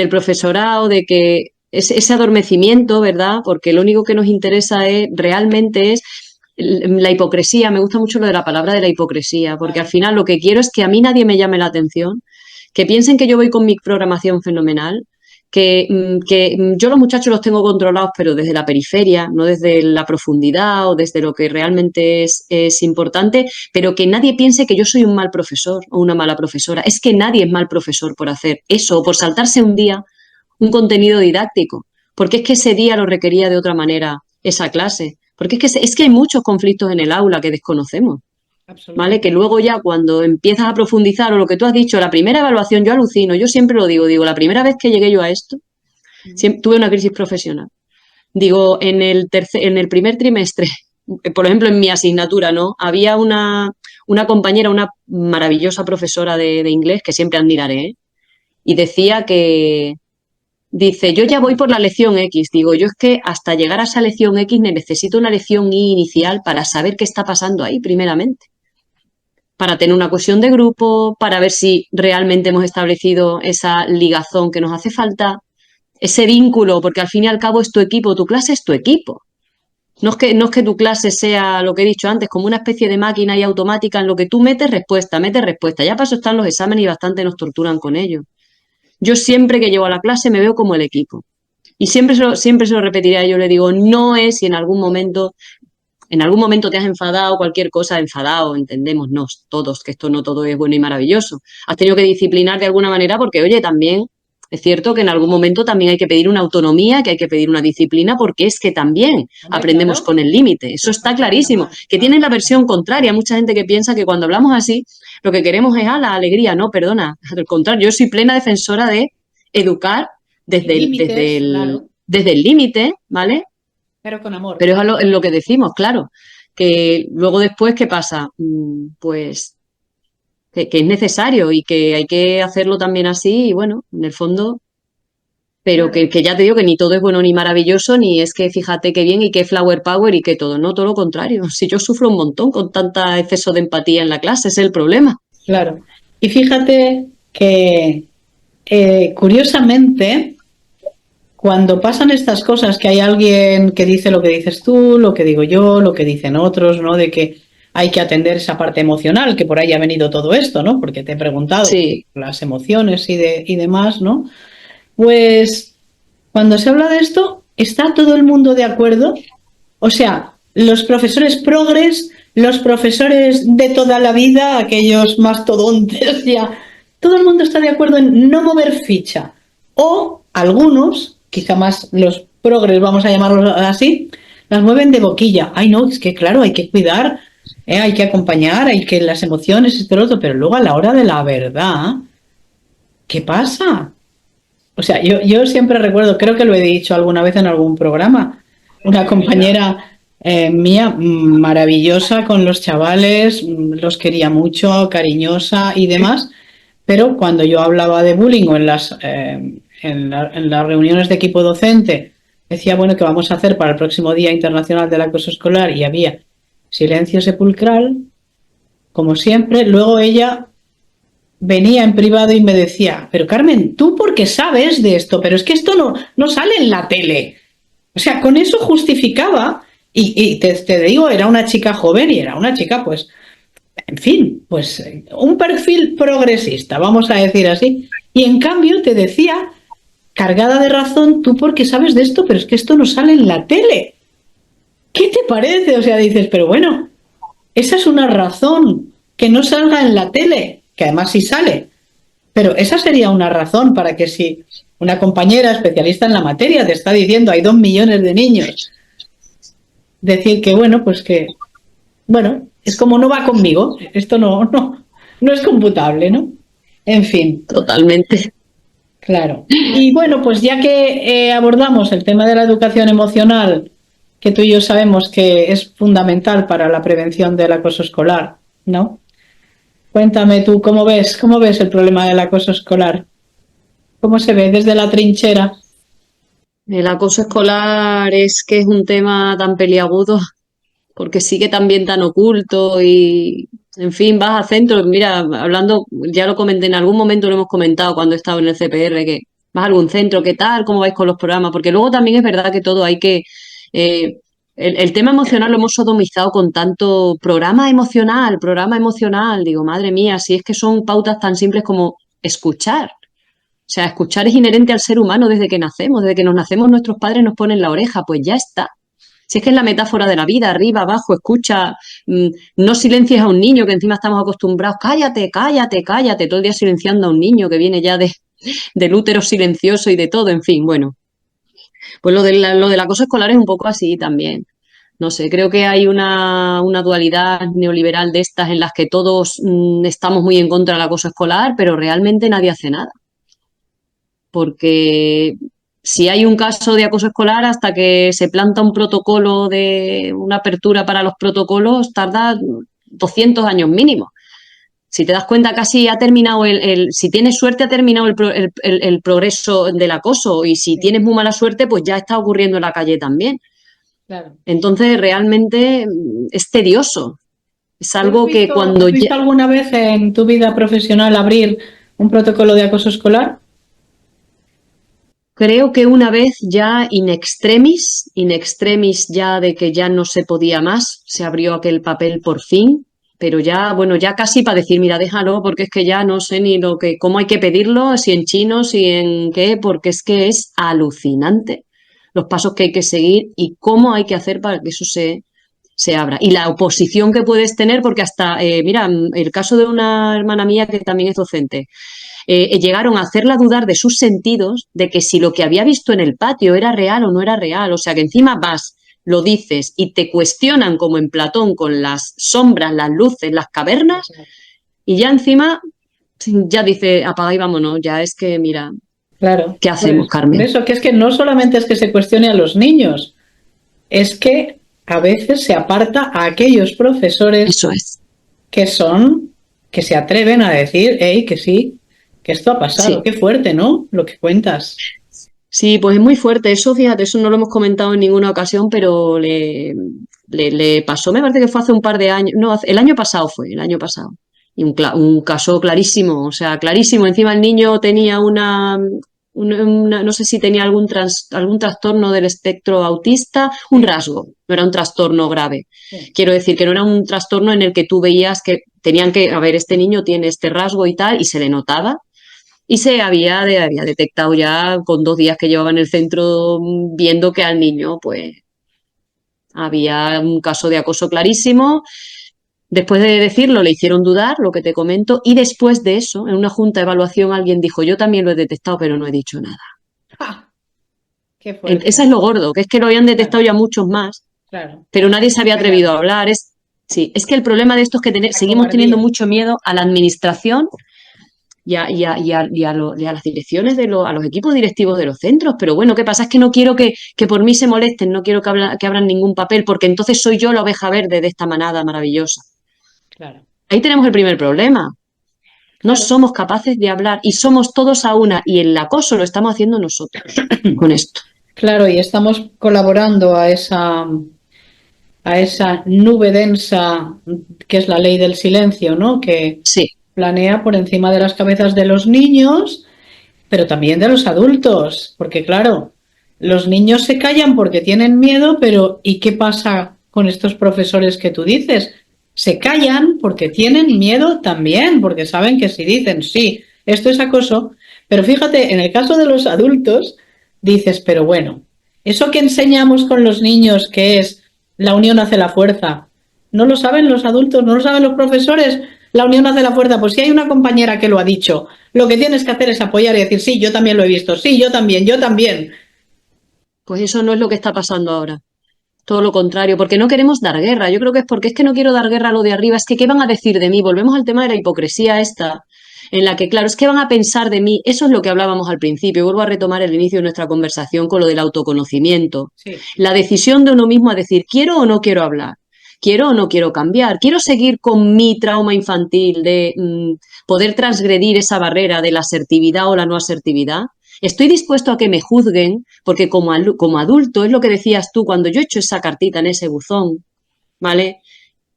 profesorado, de que ese adormecimiento, ¿verdad? Porque lo único que nos interesa es realmente es la hipocresía. Me gusta mucho lo de la palabra de la hipocresía, porque al Claro. final lo que quiero es que a mí nadie me llame la atención, que piensen que yo voy con mi programación fenomenal, que yo los muchachos los tengo controlados, pero desde la periferia, no desde la profundidad o desde lo que realmente es importante, pero que nadie piense que yo soy un mal profesor o una mala profesora. Es que nadie es mal profesor por hacer eso o por saltarse un día un contenido didáctico, porque es que ese día lo requería de otra manera esa clase, porque es que hay muchos conflictos en el aula que desconocemos. ¿Vale? Que Absolutamente. luego ya cuando empiezas a profundizar o lo que tú has dicho, la primera evaluación, yo alucino, yo siempre lo digo, la primera vez que llegué yo a esto, tuve una crisis profesional. Digo, en el primer trimestre, por ejemplo, en mi asignatura, ¿no? Había una compañera, una maravillosa profesora de inglés que siempre admiraré, ¿eh? Y decía que, dice, yo ya voy por la lección X. Digo, yo es que hasta llegar a esa lección X necesito una lección Y inicial para saber qué está pasando ahí, primeramente, para tener una cohesión de grupo, para ver si realmente hemos establecido esa ligazón que nos hace falta, ese vínculo, porque al fin y al cabo es tu equipo, tu clase es tu equipo. No es que tu clase sea lo que he dicho antes, como una especie de máquina y automática en lo que tú metes respuesta. Ya para eso están los exámenes y bastante nos torturan con ello. Yo siempre que llego a la clase me veo como el equipo. Y siempre se lo repetiré, yo le digo, no es si en algún momento te has enfadado, cualquier cosa, enfadado, entendémonos todos que esto no todo es bueno y maravilloso. Has tenido que disciplinar de alguna manera porque, oye, también es cierto que en algún momento también hay que pedir una autonomía, que hay que pedir una disciplina, porque es que también aprendemos con el límite. Eso está clarísimo. Que tienen la versión contraria. Mucha gente que piensa que cuando hablamos así, lo que queremos es la alegría. No, perdona. Al contrario, yo soy plena defensora de educar desde el límite, ¿vale? Pero con amor. Pero es lo que decimos, claro. Que luego después, ¿qué pasa? Pues que es necesario y que hay que hacerlo también así y bueno, en el fondo, pero que ya te digo que ni todo es bueno ni maravilloso, ni es que fíjate qué bien y qué flower power y que todo, no, todo lo contrario. Si yo sufro un montón con tanta exceso de empatía en la clase, ese es el problema. Claro. Y fíjate que curiosamente, cuando pasan estas cosas, que hay alguien que dice lo que dices tú, lo que digo yo, lo que dicen otros, ¿no? De que hay que atender esa parte emocional, que por ahí ha venido todo esto, ¿no? Porque te he preguntado Sí. las emociones y demás, ¿no? Pues cuando se habla de esto, ¿está todo el mundo de acuerdo? O sea, los profesores progres, los profesores de toda la vida, aquellos mastodontes ya, todo el mundo está de acuerdo en no mover ficha. O algunos, quizá más los progres, vamos a llamarlos así, las mueven de boquilla. Ay, no, es que claro, hay que cuidar, hay que acompañar, hay que las emociones y todo lo otro, pero luego a la hora de la verdad, ¿qué pasa? O sea, yo siempre recuerdo, creo que lo he dicho alguna vez en algún programa, una compañera mía maravillosa con los chavales, los quería mucho, cariñosa y demás, pero cuando yo hablaba de bullying o en las reuniones de equipo docente, decía, bueno, ¿qué vamos a hacer para el próximo Día Internacional del Acoso Escolar? Y había silencio sepulcral, como siempre. Luego ella venía en privado y me decía, pero Carmen, tú porque sabes de esto, pero es que esto no sale en la tele. O sea, con eso justificaba, y te digo, era una chica joven y era una chica, pues, en fin, pues un perfil progresista, vamos a decir así. Y en cambio te decía, cargada de razón, tú porque sabes de esto, pero es que esto no sale en la tele. ¿Qué te parece? O sea, dices, pero bueno, esa es una razón, que no salga en la tele, que además sí sale. Pero esa sería una razón para que si una compañera especialista en la materia te está diciendo hay 2 millones de niños, decir que bueno, pues que, bueno, es como no va conmigo, esto no es computable, ¿no? En fin. Totalmente. Claro. Y bueno, pues ya que abordamos el tema de la educación emocional, que tú y yo sabemos que es fundamental para la prevención del acoso escolar, ¿no? Cuéntame tú, ¿cómo ves el problema del acoso escolar? ¿Cómo se ve desde la trinchera? El acoso escolar es que es un tema tan peliagudo porque sigue también tan oculto y, en fin, vas a centros, mira, hablando, ya lo comenté, en algún momento lo hemos comentado cuando he estado en el CPR, que vas a algún centro, ¿qué tal? ¿Cómo vais con los programas? Porque luego también es verdad que todo hay que... el tema emocional lo hemos sodomizado con tanto programa emocional, digo, madre mía, si es que son pautas tan simples como escuchar. O sea, escuchar es inherente al ser humano desde que nacemos, desde que nos nacemos nuestros padres nos ponen la oreja, pues ya está. Si es que es la metáfora de la vida, arriba, abajo, escucha, no silencies a un niño que encima estamos acostumbrados, cállate, cállate, cállate, todo el día silenciando a un niño que viene ya del útero silencioso y de todo, en fin, bueno. Pues lo del acoso escolar es un poco así también. No sé, creo que hay una dualidad neoliberal de estas en las que todos estamos muy en contra del acoso escolar, pero realmente nadie hace nada. Porque si hay un caso de acoso escolar, hasta que se planta un protocolo de una apertura para los protocolos, tarda 200 años mínimo. Si te das cuenta, casi ha terminado si tienes suerte, ha terminado el progreso del acoso, y si tienes muy mala suerte, pues ya está ocurriendo en la calle también. Claro. Entonces, realmente es tedioso. Es algo que cuando... ¿Has visto alguna vez en tu vida profesional abrir un protocolo de acoso escolar? Creo que una vez ya in extremis ya de que ya no se podía más, se abrió aquel papel por fin, pero ya, bueno, ya casi para decir, mira, déjalo, porque es que ya no sé ni cómo hay que pedirlo, si en chino, si en qué, porque es que es alucinante los pasos que hay que seguir y cómo hay que hacer para que eso se abra. Y la oposición que puedes tener, porque hasta, mira, el caso de una hermana mía que también es docente, llegaron a hacerla dudar de sus sentidos, de que si lo que había visto en el patio era real o no era real. O sea, que encima vas, lo dices y te cuestionan como en Platón con las sombras, las luces, las cavernas, y ya encima ya dice, apaga y vámonos, ya es que, mira, Claro. ¿qué hacemos, Por Carmen? eso, que es que no solamente es que se cuestione a los niños, es que a veces se aparta a aquellos profesores Eso es. que se atreven a decir, hey, que sí, que esto ha pasado. Sí. Qué fuerte, ¿no? Lo que cuentas. Sí, pues es muy fuerte. Eso, fíjate, eso no lo hemos comentado en ninguna ocasión, pero le pasó, me parece que fue hace un par de años, no, el año pasado fue, el año pasado. Y un caso clarísimo, o sea, clarísimo. Encima el niño tenía no sé si tenía algún trastorno del espectro autista, un rasgo, no era un trastorno grave. Sí. Quiero decir que no era un trastorno en el que tú veías que tenían que, a ver, este niño tiene este rasgo y tal, y se le notaba. Y se había detectado ya con 2 días que llevaba en el centro viendo que al niño pues había un caso de acoso clarísimo. Después de decirlo le hicieron dudar, lo que te comento, y después de eso, en una junta de evaluación alguien dijo, yo también lo he detectado, pero no he dicho nada. ¡Ja! Qué fuerte. Ese es lo gordo, que es que lo habían detectado ya muchos más, Claro. pero nadie se había atrevido a hablar. Sí, es que el problema de esto es que seguimos teniendo mucho miedo a la administración y a las direcciones, a los equipos directivos de los centros. Pero bueno, ¿qué pasa? Es que no quiero que por mí se molesten, no quiero que abran ningún papel, porque entonces soy yo la oveja verde de esta manada maravillosa. Claro. Ahí tenemos el primer problema. No somos capaces de hablar y somos todos a una, y el acoso lo estamos haciendo nosotros con esto. Claro, y estamos colaborando a esa nube densa que es la ley del silencio, ¿no? Que Sí, planea por encima de las cabezas de los niños, pero también de los adultos, porque claro, los niños se callan porque tienen miedo, pero ¿y qué pasa con estos profesores que tú dices? Se callan porque tienen miedo también, porque saben que si dicen sí, esto es acoso, pero fíjate, en el caso de los adultos, dices, pero bueno, eso que enseñamos con los niños, que es la unión hace la fuerza, ¿no lo saben los adultos? ¿No lo saben los profesores? La unión hace la fuerza. Pues si hay una compañera que lo ha dicho, lo que tienes que hacer es apoyar y decir, sí, yo también lo he visto, sí, yo también, yo también. pues eso no es lo que está pasando ahora. Todo lo contrario, porque no queremos dar guerra. Yo creo que es porque es que no quiero dar guerra a lo de arriba. Es que, ¿qué van a decir de mí? Volvemos al tema de la hipocresía esta, en la que, claro, es que van a pensar de mí. Eso es lo que hablábamos al principio. Vuelvo a retomar el inicio de nuestra conversación con lo del autoconocimiento. Sí. La decisión de uno mismo a decir, ¿quiero o no quiero hablar? ¿Quiero o no quiero cambiar? ¿Quiero seguir con mi trauma infantil de poder transgredir esa barrera de la asertividad o la no asertividad? Estoy dispuesto a que me juzguen, porque como adulto, es lo que decías tú, cuando yo echo esa cartita en ese buzón, ¿vale?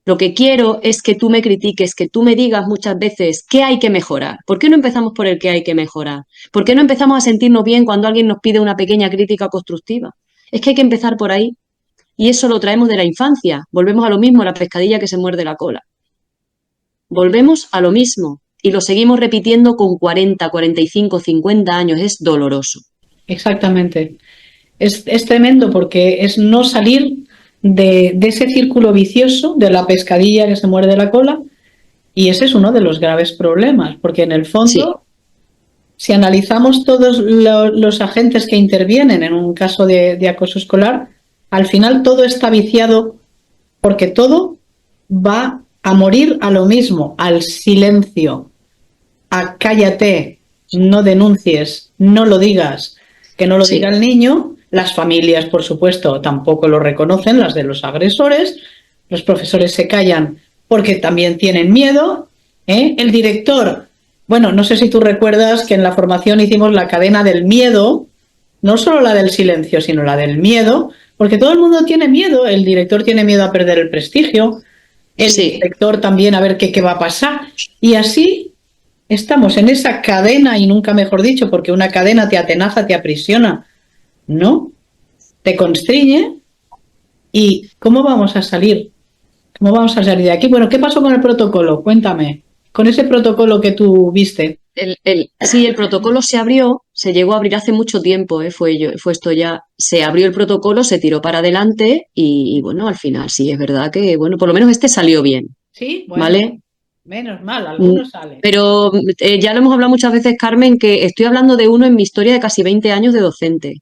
Lo que quiero es que tú me critiques, que tú me digas muchas veces qué hay que mejorar. ¿Por qué no empezamos por el qué hay que mejorar? ¿Por qué no empezamos a sentirnos bien cuando alguien nos pide una pequeña crítica constructiva? Es que hay que empezar por ahí. Y eso lo traemos de la infancia. Volvemos a lo mismo, la pescadilla que se muerde la cola. Volvemos a lo mismo. Y lo seguimos repitiendo con 40, 45, 50 años. Es doloroso. Exactamente. Es tremendo porque es no salir de ese círculo vicioso de la pescadilla que se muerde la cola, y ese es uno de los graves problemas, porque en el fondo, Sí. si analizamos todos los agentes que intervienen en un caso de acoso escolar, al final todo está viciado porque todo va a morir a lo mismo, al silencio, a cállate, no denuncies, no lo digas, que no lo diga el niño. Las familias, por supuesto, tampoco lo reconocen, las de los agresores. Los profesores se callan porque también tienen miedo. El director, bueno, no sé si tú recuerdas que en la formación hicimos la cadena del miedo, no solo la del silencio, sino la del miedo, porque todo el mundo tiene miedo. El director tiene miedo a perder el prestigio, el director también a ver qué va a pasar. Y así estamos en esa cadena, y nunca mejor dicho, porque una cadena te atenaza, te aprisiona, ¿no? Te constriñe. ¿Y cómo vamos a salir? ¿Cómo vamos a salir de aquí? Bueno, ¿qué pasó con el protocolo? Cuéntame. Con ese protocolo que tú viste. Sí, el protocolo se abrió, se llegó a abrir hace mucho tiempo, fue esto ya, se abrió el protocolo, se tiró para adelante y bueno, al final sí, es verdad que, bueno, por lo menos este salió bien, Sí, bueno, ¿vale? menos mal, Mm, algunos salen. Pero ya lo hemos hablado muchas veces, Carmen, que estoy hablando de uno en mi historia de casi 20 años de docente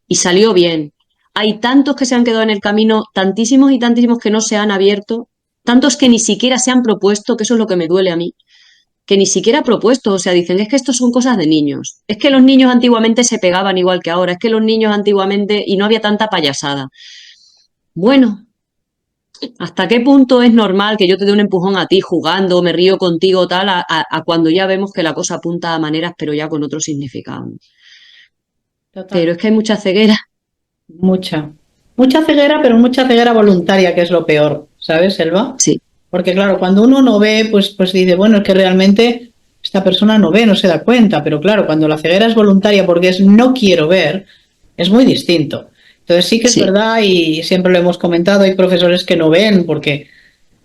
y salió bien. Hay tantos que se han quedado en el camino, tantísimos y tantísimos que no se han abierto, tantos que ni siquiera se han propuesto, que eso es lo que me duele a mí, que ni siquiera ha propuesto, o sea, dicen, es que esto son cosas de niños, es que los niños antiguamente se pegaban igual que ahora, es que los niños antiguamente y no había tanta payasada. Bueno, ¿hasta qué punto es normal que yo te dé un empujón a ti jugando, me río contigo, tal, a cuando ya vemos que la cosa apunta a maneras, pero ya con otro significado? Total. Pero es que hay mucha ceguera. Mucha. Mucha ceguera, pero mucha ceguera voluntaria, que es lo peor, ¿sabes, Elba? Sí, Porque claro, cuando uno no ve, pues dice, bueno, es que realmente esta persona no ve, no se da cuenta, pero claro, cuando la ceguera es voluntaria porque es no quiero ver, es muy distinto. Entonces sí que es sí, verdad y siempre lo hemos comentado, hay profesores que no ven porque,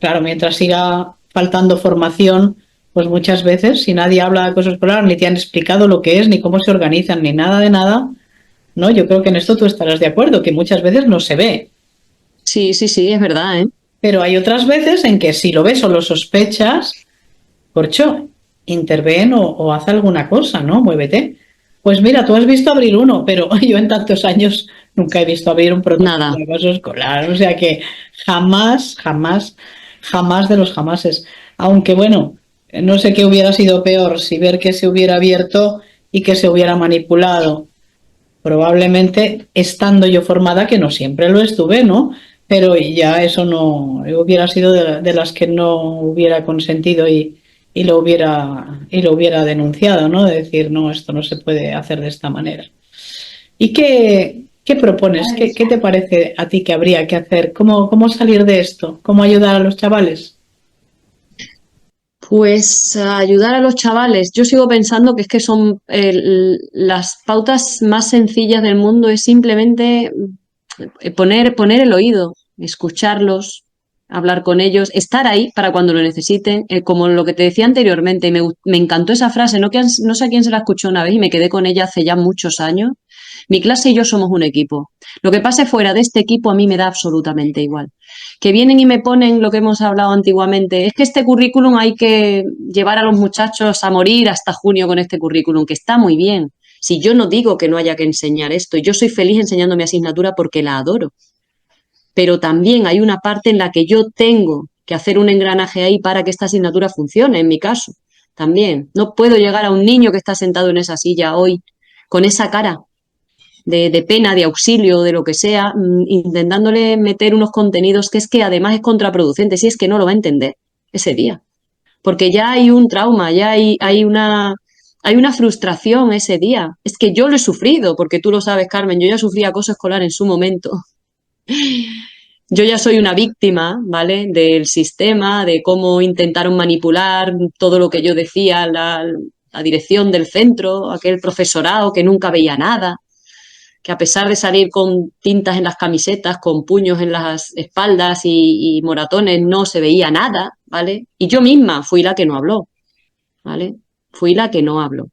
claro, mientras siga faltando formación, pues muchas veces si nadie habla de acoso escolar, ni te han explicado lo que es, ni cómo se organizan, ni nada de nada, ¿no? Yo creo que en esto tú estarás de acuerdo, que muchas veces no se ve. sí, sí, sí, es verdad, ¿eh? Pero hay otras veces en que si lo ves o lo sospechas, corcho, interven o haz alguna cosa, ¿no? Muévete. Pues mira, tú has visto abrir uno, pero yo en tantos años nunca he visto abrir un protocolo Nada. de acoso escolar. O sea que jamás, jamás, jamás de los jamases. Aunque bueno, no sé qué hubiera sido peor, si ver que se hubiera abierto y que se hubiera manipulado. Probablemente estando yo formada, que no siempre lo estuve, ¿no? Pero ya eso no hubiera sido de las que no hubiera consentido y lo hubiera denunciado, ¿no? De decir, no, esto no se puede hacer de esta manera. ¿Y qué propones? ¿Qué te parece a ti que habría que hacer? ¿Cómo salir de esto? ¿Cómo ayudar a los chavales? Pues ayudar a los chavales. Yo sigo pensando que es que son las pautas más sencillas del mundo es simplemente poner el oído, escucharlos, hablar con ellos, estar ahí para cuando lo necesiten, como lo que te decía anteriormente, y me encantó esa frase, no sé a quién se la escuchó una vez y me quedé con ella hace ya muchos años. Mi clase y yo somos un equipo. Lo que pase fuera de este equipo a mí me da absolutamente igual. Que vienen y me ponen lo que hemos hablado antiguamente, es que este currículum hay que llevar a los muchachos a morir hasta junio con este currículum, que está muy bien. Si yo no digo que no haya que enseñar esto, yo soy feliz enseñando mi asignatura porque la adoro, pero también hay una parte en la que yo tengo que hacer un engranaje ahí para que esta asignatura funcione, en mi caso. También. No puedo llegar a un niño que está sentado en esa silla hoy con esa cara de pena, de auxilio, de lo que sea, intentándole meter unos contenidos que es que además es contraproducente, si es que no lo va a entender ese día. Porque ya hay un trauma, hay una frustración ese día. Es que yo lo he sufrido, porque tú lo sabes, Carmen, yo ya sufrí acoso escolar en su momento. Yo ya soy una víctima, ¿vale? Del sistema, de cómo intentaron manipular todo lo que yo decía, la dirección del centro, aquel profesorado que nunca veía nada, que a pesar de salir con tintas en las camisetas, con puños en las espaldas y moratones, no se veía nada, ¿vale? Y yo misma fui la que no habló, ¿vale? Fui la que no habló.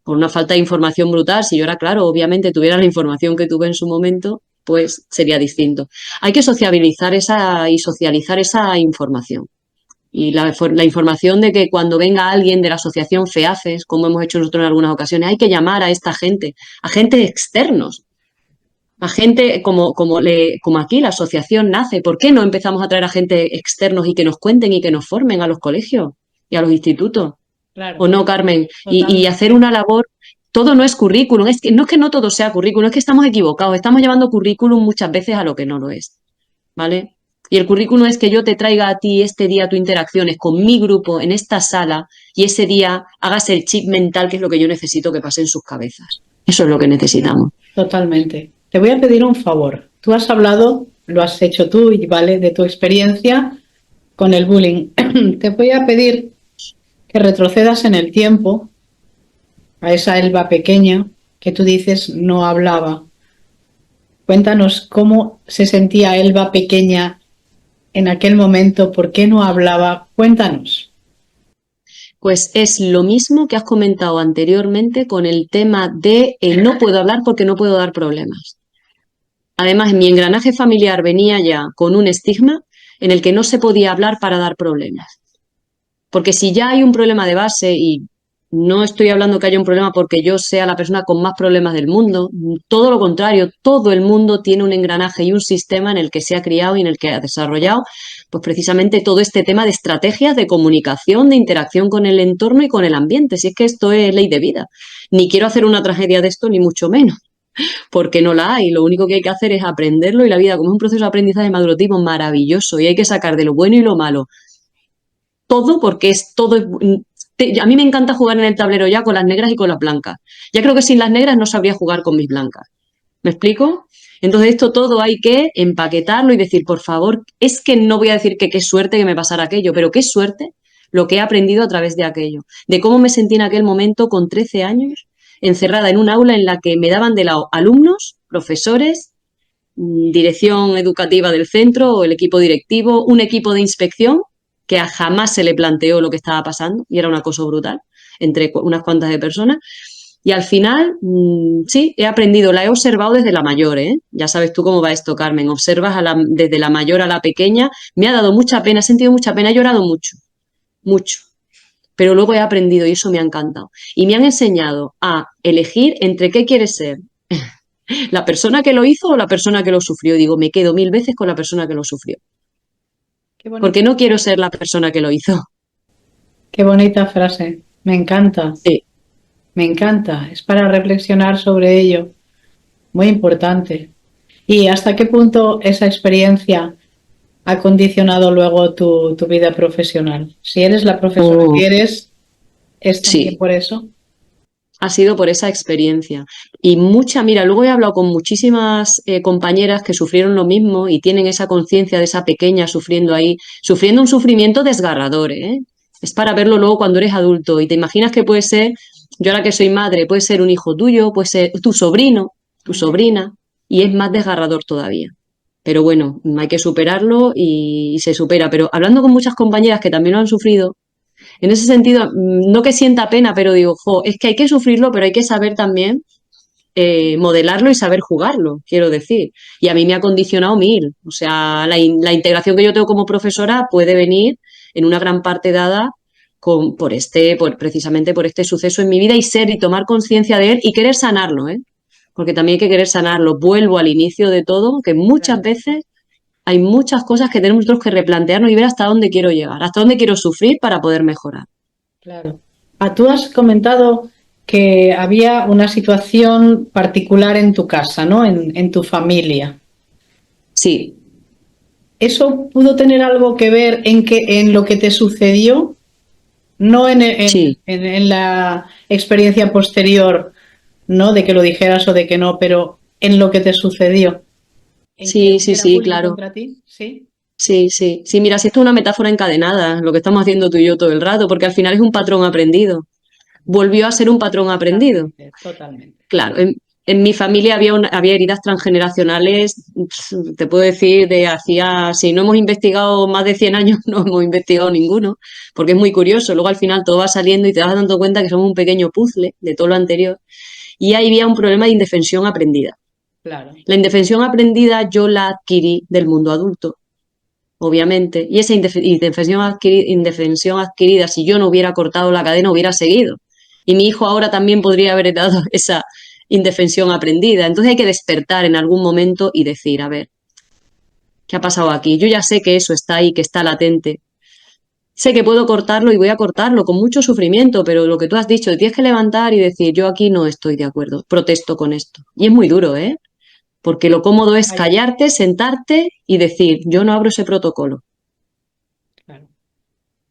Por una falta de información brutal, si yo era claro, obviamente tuviera la información que tuve en su momento, pues sería distinto. Hay que sociabilizar esa y socializar esa información. Y la información de que cuando venga alguien de la asociación FEAFES, como hemos hecho nosotros en algunas ocasiones, hay que llamar a esta gente, a gente externos, a gente como aquí la asociación nace. ¿Por qué no empezamos a traer a gente externos y que nos cuenten y que nos formen a los colegios y a los institutos? ¿O Claro, no, Carmen? Y hacer totalmente. una labor, todo no es currículum, es que no todo sea currículum, es que estamos equivocados, estamos llevando currículum muchas veces a lo que no lo es, ¿vale? Y el currículum es que yo te traiga a ti este día tus interacciones con mi grupo en esta sala y ese día hagas el chip mental que es lo que yo necesito que pase en sus cabezas. Eso es lo que necesitamos. Totalmente. Te voy a pedir un favor. Tú has hablado, lo has hecho tú y vale, de tu experiencia con el bullying. Te voy a pedir que retrocedas en el tiempo a esa Elba pequeña que tú dices no hablaba. Cuéntanos cómo se sentía Elba pequeña en aquel momento, por qué no hablaba. Cuéntanos. Pues es lo mismo que has comentado anteriormente con el tema de no puedo hablar porque no puedo dar problemas. Además, mi engranaje familiar venía ya con un estigma en el que no se podía hablar para dar problemas. Porque si ya hay un problema de base, y no estoy hablando que haya un problema porque yo sea la persona con más problemas del mundo, todo lo contrario, todo el mundo tiene un engranaje y un sistema en el que se ha criado y en el que ha desarrollado pues precisamente todo este tema de estrategias de comunicación, de interacción con el entorno y con el ambiente. Si es que esto es ley de vida. Ni quiero hacer una tragedia de esto, ni mucho menos, porque no la hay. Lo único que hay que hacer es aprenderlo, y la vida, como es un proceso de aprendizaje madurativo maravilloso, y hay que sacar de lo bueno y lo malo todo, porque es todo. A mí me encanta jugar en el tablero ya con las negras y con las blancas. Ya creo que sin las negras no sabría jugar con mis blancas. ¿Me explico? Entonces esto todo hay que empaquetarlo y decir, por favor, es que no voy a decir que qué suerte que me pasara aquello, pero qué suerte lo que he aprendido a través de aquello, de cómo me sentí en aquel momento con 13 años, encerrada en un aula en la que me daban de lado alumnos, profesores, dirección educativa del centro o el equipo directivo, un equipo de inspección que a jamás se le planteó lo que estaba pasando y era una cosa brutal entre unas cuantas de personas. Y al final, sí, he aprendido, la he observado desde la mayor, ¿eh? Ya sabes tú cómo va esto, Carmen. Observas desde la mayor a la pequeña. Me ha dado mucha pena, he sentido mucha pena, he llorado mucho, mucho. Pero luego he aprendido y eso me ha encantado. Y me han enseñado a elegir entre qué quieres ser. ¿La persona que lo hizo o la persona que lo sufrió? Digo, me quedo 1000 veces con la persona que lo sufrió. Qué bonito. Porque no quiero ser la persona que lo hizo. Qué bonita frase. Me encanta. Sí. Me encanta. Es para reflexionar sobre ello. Muy importante. ¿Y hasta qué punto esa experiencia ha condicionado luego tu vida profesional? Si eres la profesora que eres, ¿es también Sí. por eso? Ha sido por esa experiencia. Y mira, luego he hablado con muchísimas compañeras que sufrieron lo mismo y tienen esa conciencia de esa pequeña sufriendo ahí, sufriendo un sufrimiento desgarrador, ¿eh? Es para verlo luego cuando eres adulto y te imaginas que puede ser, yo ahora que soy madre, puede ser un hijo tuyo, puede ser tu sobrino, tu sobrina, y es más desgarrador todavía. Pero bueno, hay que superarlo y se supera. Pero hablando con muchas compañeras que también lo han sufrido, en ese sentido, no que sienta pena, pero digo, es que hay que sufrirlo, pero hay que saber también modelarlo y saber jugarlo, quiero decir. Y a mí me ha condicionado 1000. O sea, la integración que yo tengo como profesora puede venir en una gran parte dada precisamente por este suceso en mi vida, y tomar conciencia de él y querer sanarlo, ¿eh? Porque también hay que querer sanarlo. Vuelvo al inicio de todo, que muchas veces hay muchas cosas que tenemos nosotros que replantearnos y ver hasta dónde quiero llegar, hasta dónde quiero sufrir para poder mejorar. Claro. Tú has comentado que había una situación particular en tu casa, ¿no? En tu familia. Sí. ¿Eso pudo tener algo que ver en lo que te sucedió? No Sí. en la experiencia posterior, ¿no? De que lo dijeras o de que no, pero en lo que te sucedió. Sí, claro. Contra ti? Sí. Sí. Mira, si esto es una metáfora encadenada, lo que estamos haciendo tú y yo todo el rato, porque al final es un patrón aprendido. Volvió a ser un patrón aprendido. Totalmente. Claro, en mi familia había heridas transgeneracionales, te puedo decir, si no hemos investigado más de 100 años, no hemos investigado ninguno, porque es muy curioso. Luego al final todo va saliendo y te vas dando cuenta que somos un pequeño puzzle de todo lo anterior. Y ahí había un problema de indefensión aprendida. Claro. La indefensión aprendida yo la adquirí del mundo adulto, obviamente, y esa indefensión adquirida, si yo no hubiera cortado la cadena, hubiera seguido. Y mi hijo ahora también podría haber dado esa indefensión aprendida. Entonces hay que despertar en algún momento y decir, a ver, ¿qué ha pasado aquí? Yo ya sé que eso está ahí, que está latente. Sé que puedo cortarlo y voy a cortarlo con mucho sufrimiento, pero lo que tú has dicho, te tienes que levantar y decir, yo aquí no estoy de acuerdo, protesto con esto. Y es muy duro, ¿eh? Porque lo cómodo es callarte, sentarte y decir, yo no abro ese protocolo. Claro.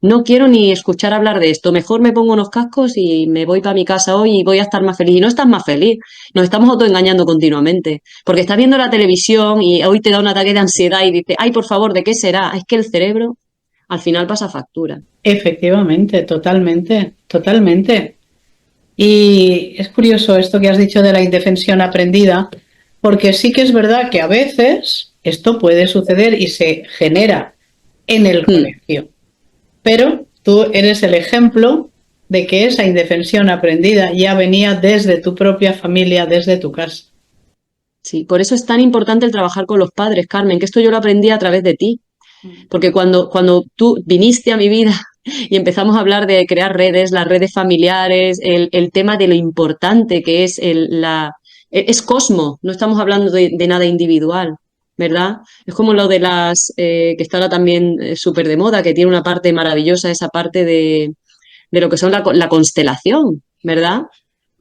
No quiero ni escuchar hablar de esto. Mejor me pongo unos cascos y me voy para mi casa hoy y voy a estar más feliz. Y no estás más feliz. Nos estamos autoengañando continuamente. Porque estás viendo la televisión y hoy te da un ataque de ansiedad y dices, ay, por favor, ¿de qué será? Es que el cerebro al final pasa factura. Efectivamente, totalmente, totalmente. Y es curioso esto que has dicho de la indefensión aprendida, porque sí que es verdad que a veces esto puede suceder y se genera en el colegio. Pero tú eres el ejemplo de que esa indefensión aprendida ya venía desde tu propia familia, desde tu casa. Sí, por eso es tan importante el trabajar con los padres, Carmen, que esto yo lo aprendí a través de ti. Porque cuando tú viniste a mi vida y empezamos a hablar de crear redes, las redes familiares, el tema de lo importante que es es cosmo, no estamos hablando de nada individual, ¿verdad? Es como lo de que está ahora también súper de moda, que tiene una parte maravillosa, esa parte de lo que son la constelación, ¿verdad?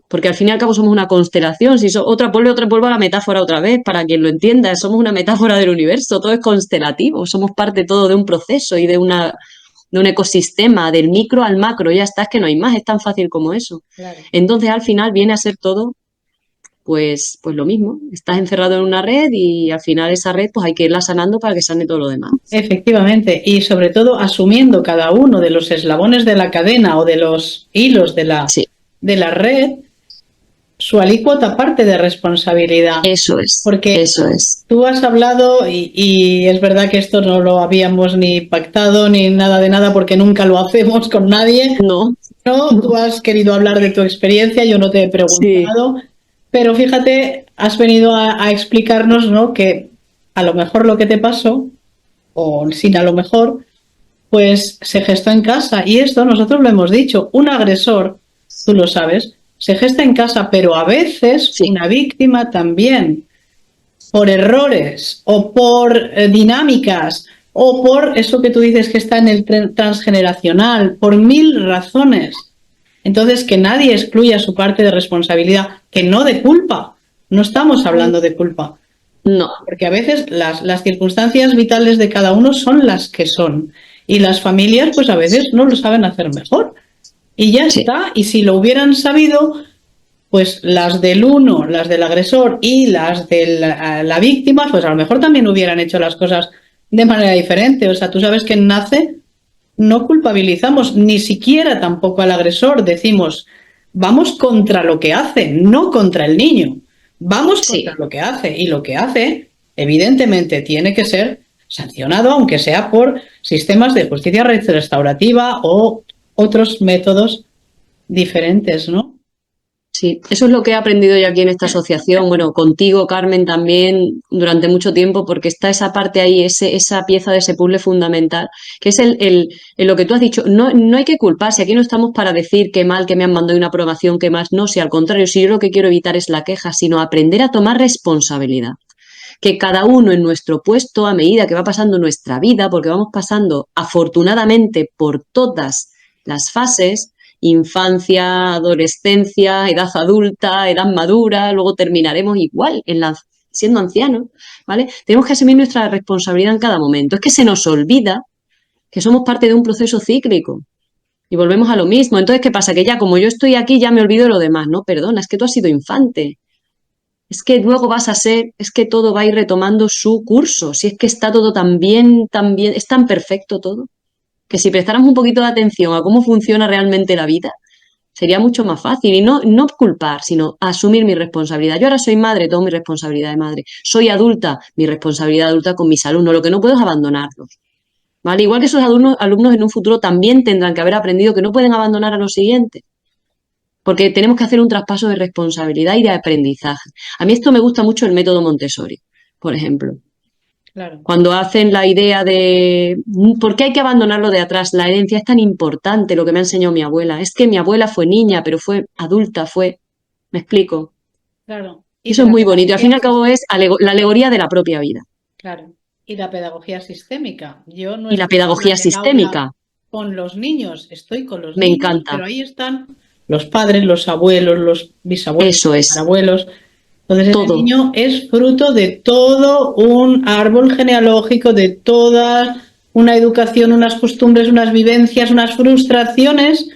Porque al fin y al cabo somos una constelación. Si vuelvo a la metáfora otra vez, para quien lo entienda, somos una metáfora del universo, todo es constelativo, somos parte todo de un proceso y de un ecosistema, del micro al macro, ya está, es que no hay más, es tan fácil como eso. Claro. Entonces al final viene a ser todo, pues lo mismo, estás encerrado en una red y al final esa red pues hay que irla sanando para que sane todo lo demás. Efectivamente, y sobre todo asumiendo cada uno de los eslabones de la cadena o de los hilos de la red, su alícuota parte de responsabilidad. Eso es. Porque eso es. Tú has hablado, y es verdad que esto no lo habíamos ni pactado ni nada de nada, porque nunca lo hacemos con nadie. No. Tú has querido hablar de tu experiencia, yo no te he preguntado, sí. Pero fíjate, has venido a explicarnos, ¿no?, que a lo mejor lo que te pasó, o sin a lo mejor, pues se gestó en casa. Y esto nosotros lo hemos dicho, un agresor, tú lo sabes, se gesta en casa, pero a veces sí. Una víctima también, por errores o por dinámicas o por eso que tú dices que está en el transgeneracional, por 1000 razones. Entonces, que nadie excluya su parte de responsabilidad, que no de culpa. No estamos hablando de culpa. No. Porque a veces las circunstancias vitales de cada uno son las que son. Y las familias, pues a veces no lo saben hacer mejor. Y ya sí. Está. Y si lo hubieran sabido, pues las del uno, las del agresor y las de la víctima, pues a lo mejor también hubieran hecho las cosas de manera diferente. O sea, tú sabes que en NACE no culpabilizamos ni siquiera tampoco al agresor. Decimos, vamos contra lo que hace, no contra el niño. Vamos contra lo que hace. Y lo que hace, evidentemente, tiene que ser sancionado, aunque sea por sistemas de justicia restaurativa o otros métodos diferentes, ¿no? Sí, eso es lo que he aprendido yo aquí en esta asociación, bueno, contigo, Carmen, también durante mucho tiempo, porque está esa parte ahí, esa pieza de ese puzzle fundamental, que es lo que tú has dicho, no hay que culparse, aquí no estamos para decir qué mal que me han mandado una aprobación, qué más, no, si al contrario, si yo lo que quiero evitar es la queja, sino aprender a tomar responsabilidad. Que cada uno en nuestro puesto, a medida que va pasando nuestra vida, porque vamos pasando afortunadamente por todas las fases, infancia, adolescencia, edad adulta, edad madura, luego terminaremos igual siendo ancianos, ¿vale? Tenemos que asumir nuestra responsabilidad en cada momento. Es que se nos olvida que somos parte de un proceso cíclico y volvemos a lo mismo. Entonces, ¿qué pasa? Que ya como yo estoy aquí ya me olvido de lo demás. No, perdona, es que tú has sido infante. Es que luego es que todo va a ir retomando su curso. Si es que está todo tan bien, es tan perfecto todo, que si prestáramos un poquito de atención a cómo funciona realmente la vida, sería mucho más fácil. Y no culpar, sino asumir mi responsabilidad. Yo ahora soy madre, tengo mi responsabilidad de madre. Soy adulta, mi responsabilidad adulta con mis alumnos. Lo que no puedo es abandonarlos, ¿vale? Igual que esos alumnos en un futuro también tendrán que haber aprendido que no pueden abandonar a los siguientes. Porque tenemos que hacer un traspaso de responsabilidad y de aprendizaje. A mí esto me gusta mucho el método Montessori, por ejemplo. Claro. Cuando hacen la idea de ¿por qué hay que abandonarlo de atrás? La herencia es tan importante, lo que me ha enseñado mi abuela. Es que mi abuela fue niña, pero fue adulta, ¿me explico? Claro. Y eso es muy bonito. Al fin y al cabo es la alegoría de la propia vida. Claro. Y la pedagogía sistémica. Yo no y la pedagogía sistémica. Con los niños, estoy con los niños. Me encanta. Pero ahí están los padres, los abuelos, los bisabuelos, eso es. los abuelos. Entonces todo. El niño es fruto de todo un árbol genealógico, de toda una educación, unas costumbres, unas vivencias, unas frustraciones.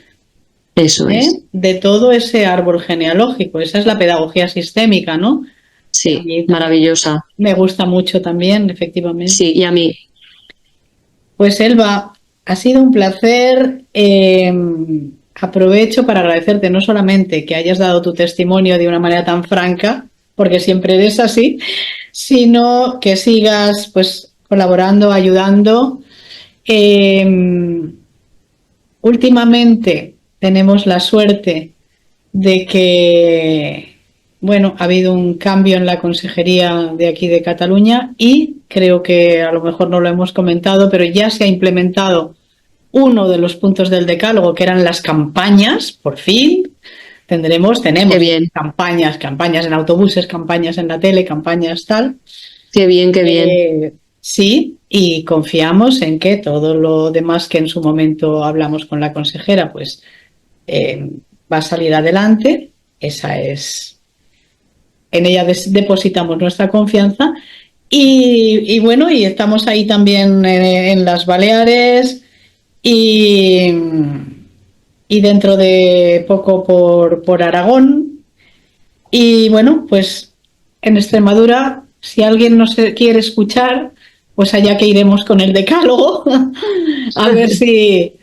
Eso es. De todo ese árbol genealógico. Esa es la pedagogía sistémica, ¿no? Sí, maravillosa. Me gusta mucho también, efectivamente. Sí, y a mí. Pues Elba, ha sido un placer. Aprovecho para agradecerte no solamente que hayas dado tu testimonio de una manera tan franca, porque siempre eres así, sino que sigas pues colaborando, ayudando. Últimamente tenemos la suerte de que, bueno, ha habido un cambio en la consejería de aquí de Cataluña y creo que a lo mejor no lo hemos comentado, pero ya se ha implementado uno de los puntos del decálogo, que eran las campañas, por fin. Tenemos Qué bien, campañas en autobuses, campañas en la tele, campañas tal. qué bien, qué bien. Sí, y confiamos en que todo lo demás que en su momento hablamos con la consejera, pues va a salir adelante. Esa es, en ella depositamos nuestra confianza y bueno, y estamos ahí también en las Baleares y dentro de poco por Aragón. Y bueno, pues en Extremadura, si alguien nos quiere escuchar, pues allá que iremos con el decálogo, a ver si,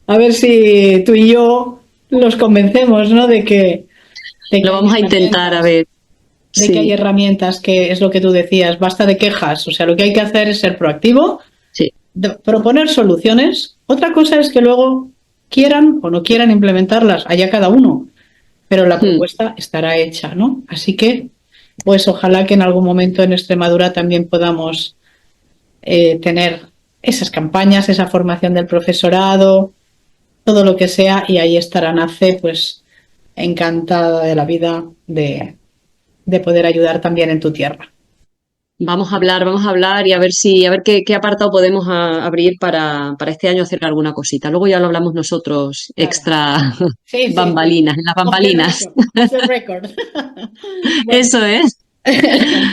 a ver si tú y yo los convencemos, ¿no? De que Lo hay vamos a intentar, a ver. de que hay Sí, herramientas, que es lo que tú decías, basta de quejas, o sea, lo que hay que hacer es ser proactivo, sí. proponer soluciones. Otra cosa es que luego quieran o no quieran implementarlas, allá cada uno, pero la propuesta estará hecha, ¿no? Así que, pues ojalá que en algún momento en Extremadura también podamos tener esas campañas, esa formación del profesorado, todo lo que sea, y ahí estará NACE, pues encantada de la vida de poder ayudar también en tu tierra. Vamos a hablar y a ver si, a ver qué apartado podemos abrir para este año hacer alguna cosita. Luego ya lo hablamos nosotros Claro. extra Sí, sí, sí. bambalinas, en las bambalinas. Off the record. Bueno, Eso es.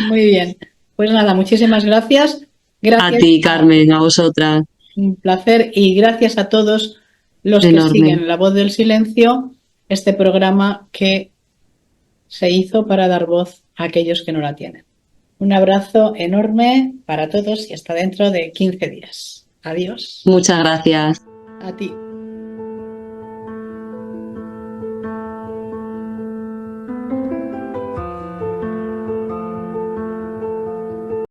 muy bien. Pues nada, muchísimas gracias. A Gracias, ti, Carmen, a vosotras. un placer y gracias a todos los que Enorme. siguen La Voz del Silencio, este programa que se hizo para dar voz a aquellos que no la tienen. Un abrazo enorme para todos y hasta dentro de 15 días. Adiós. Muchas gracias. A ti.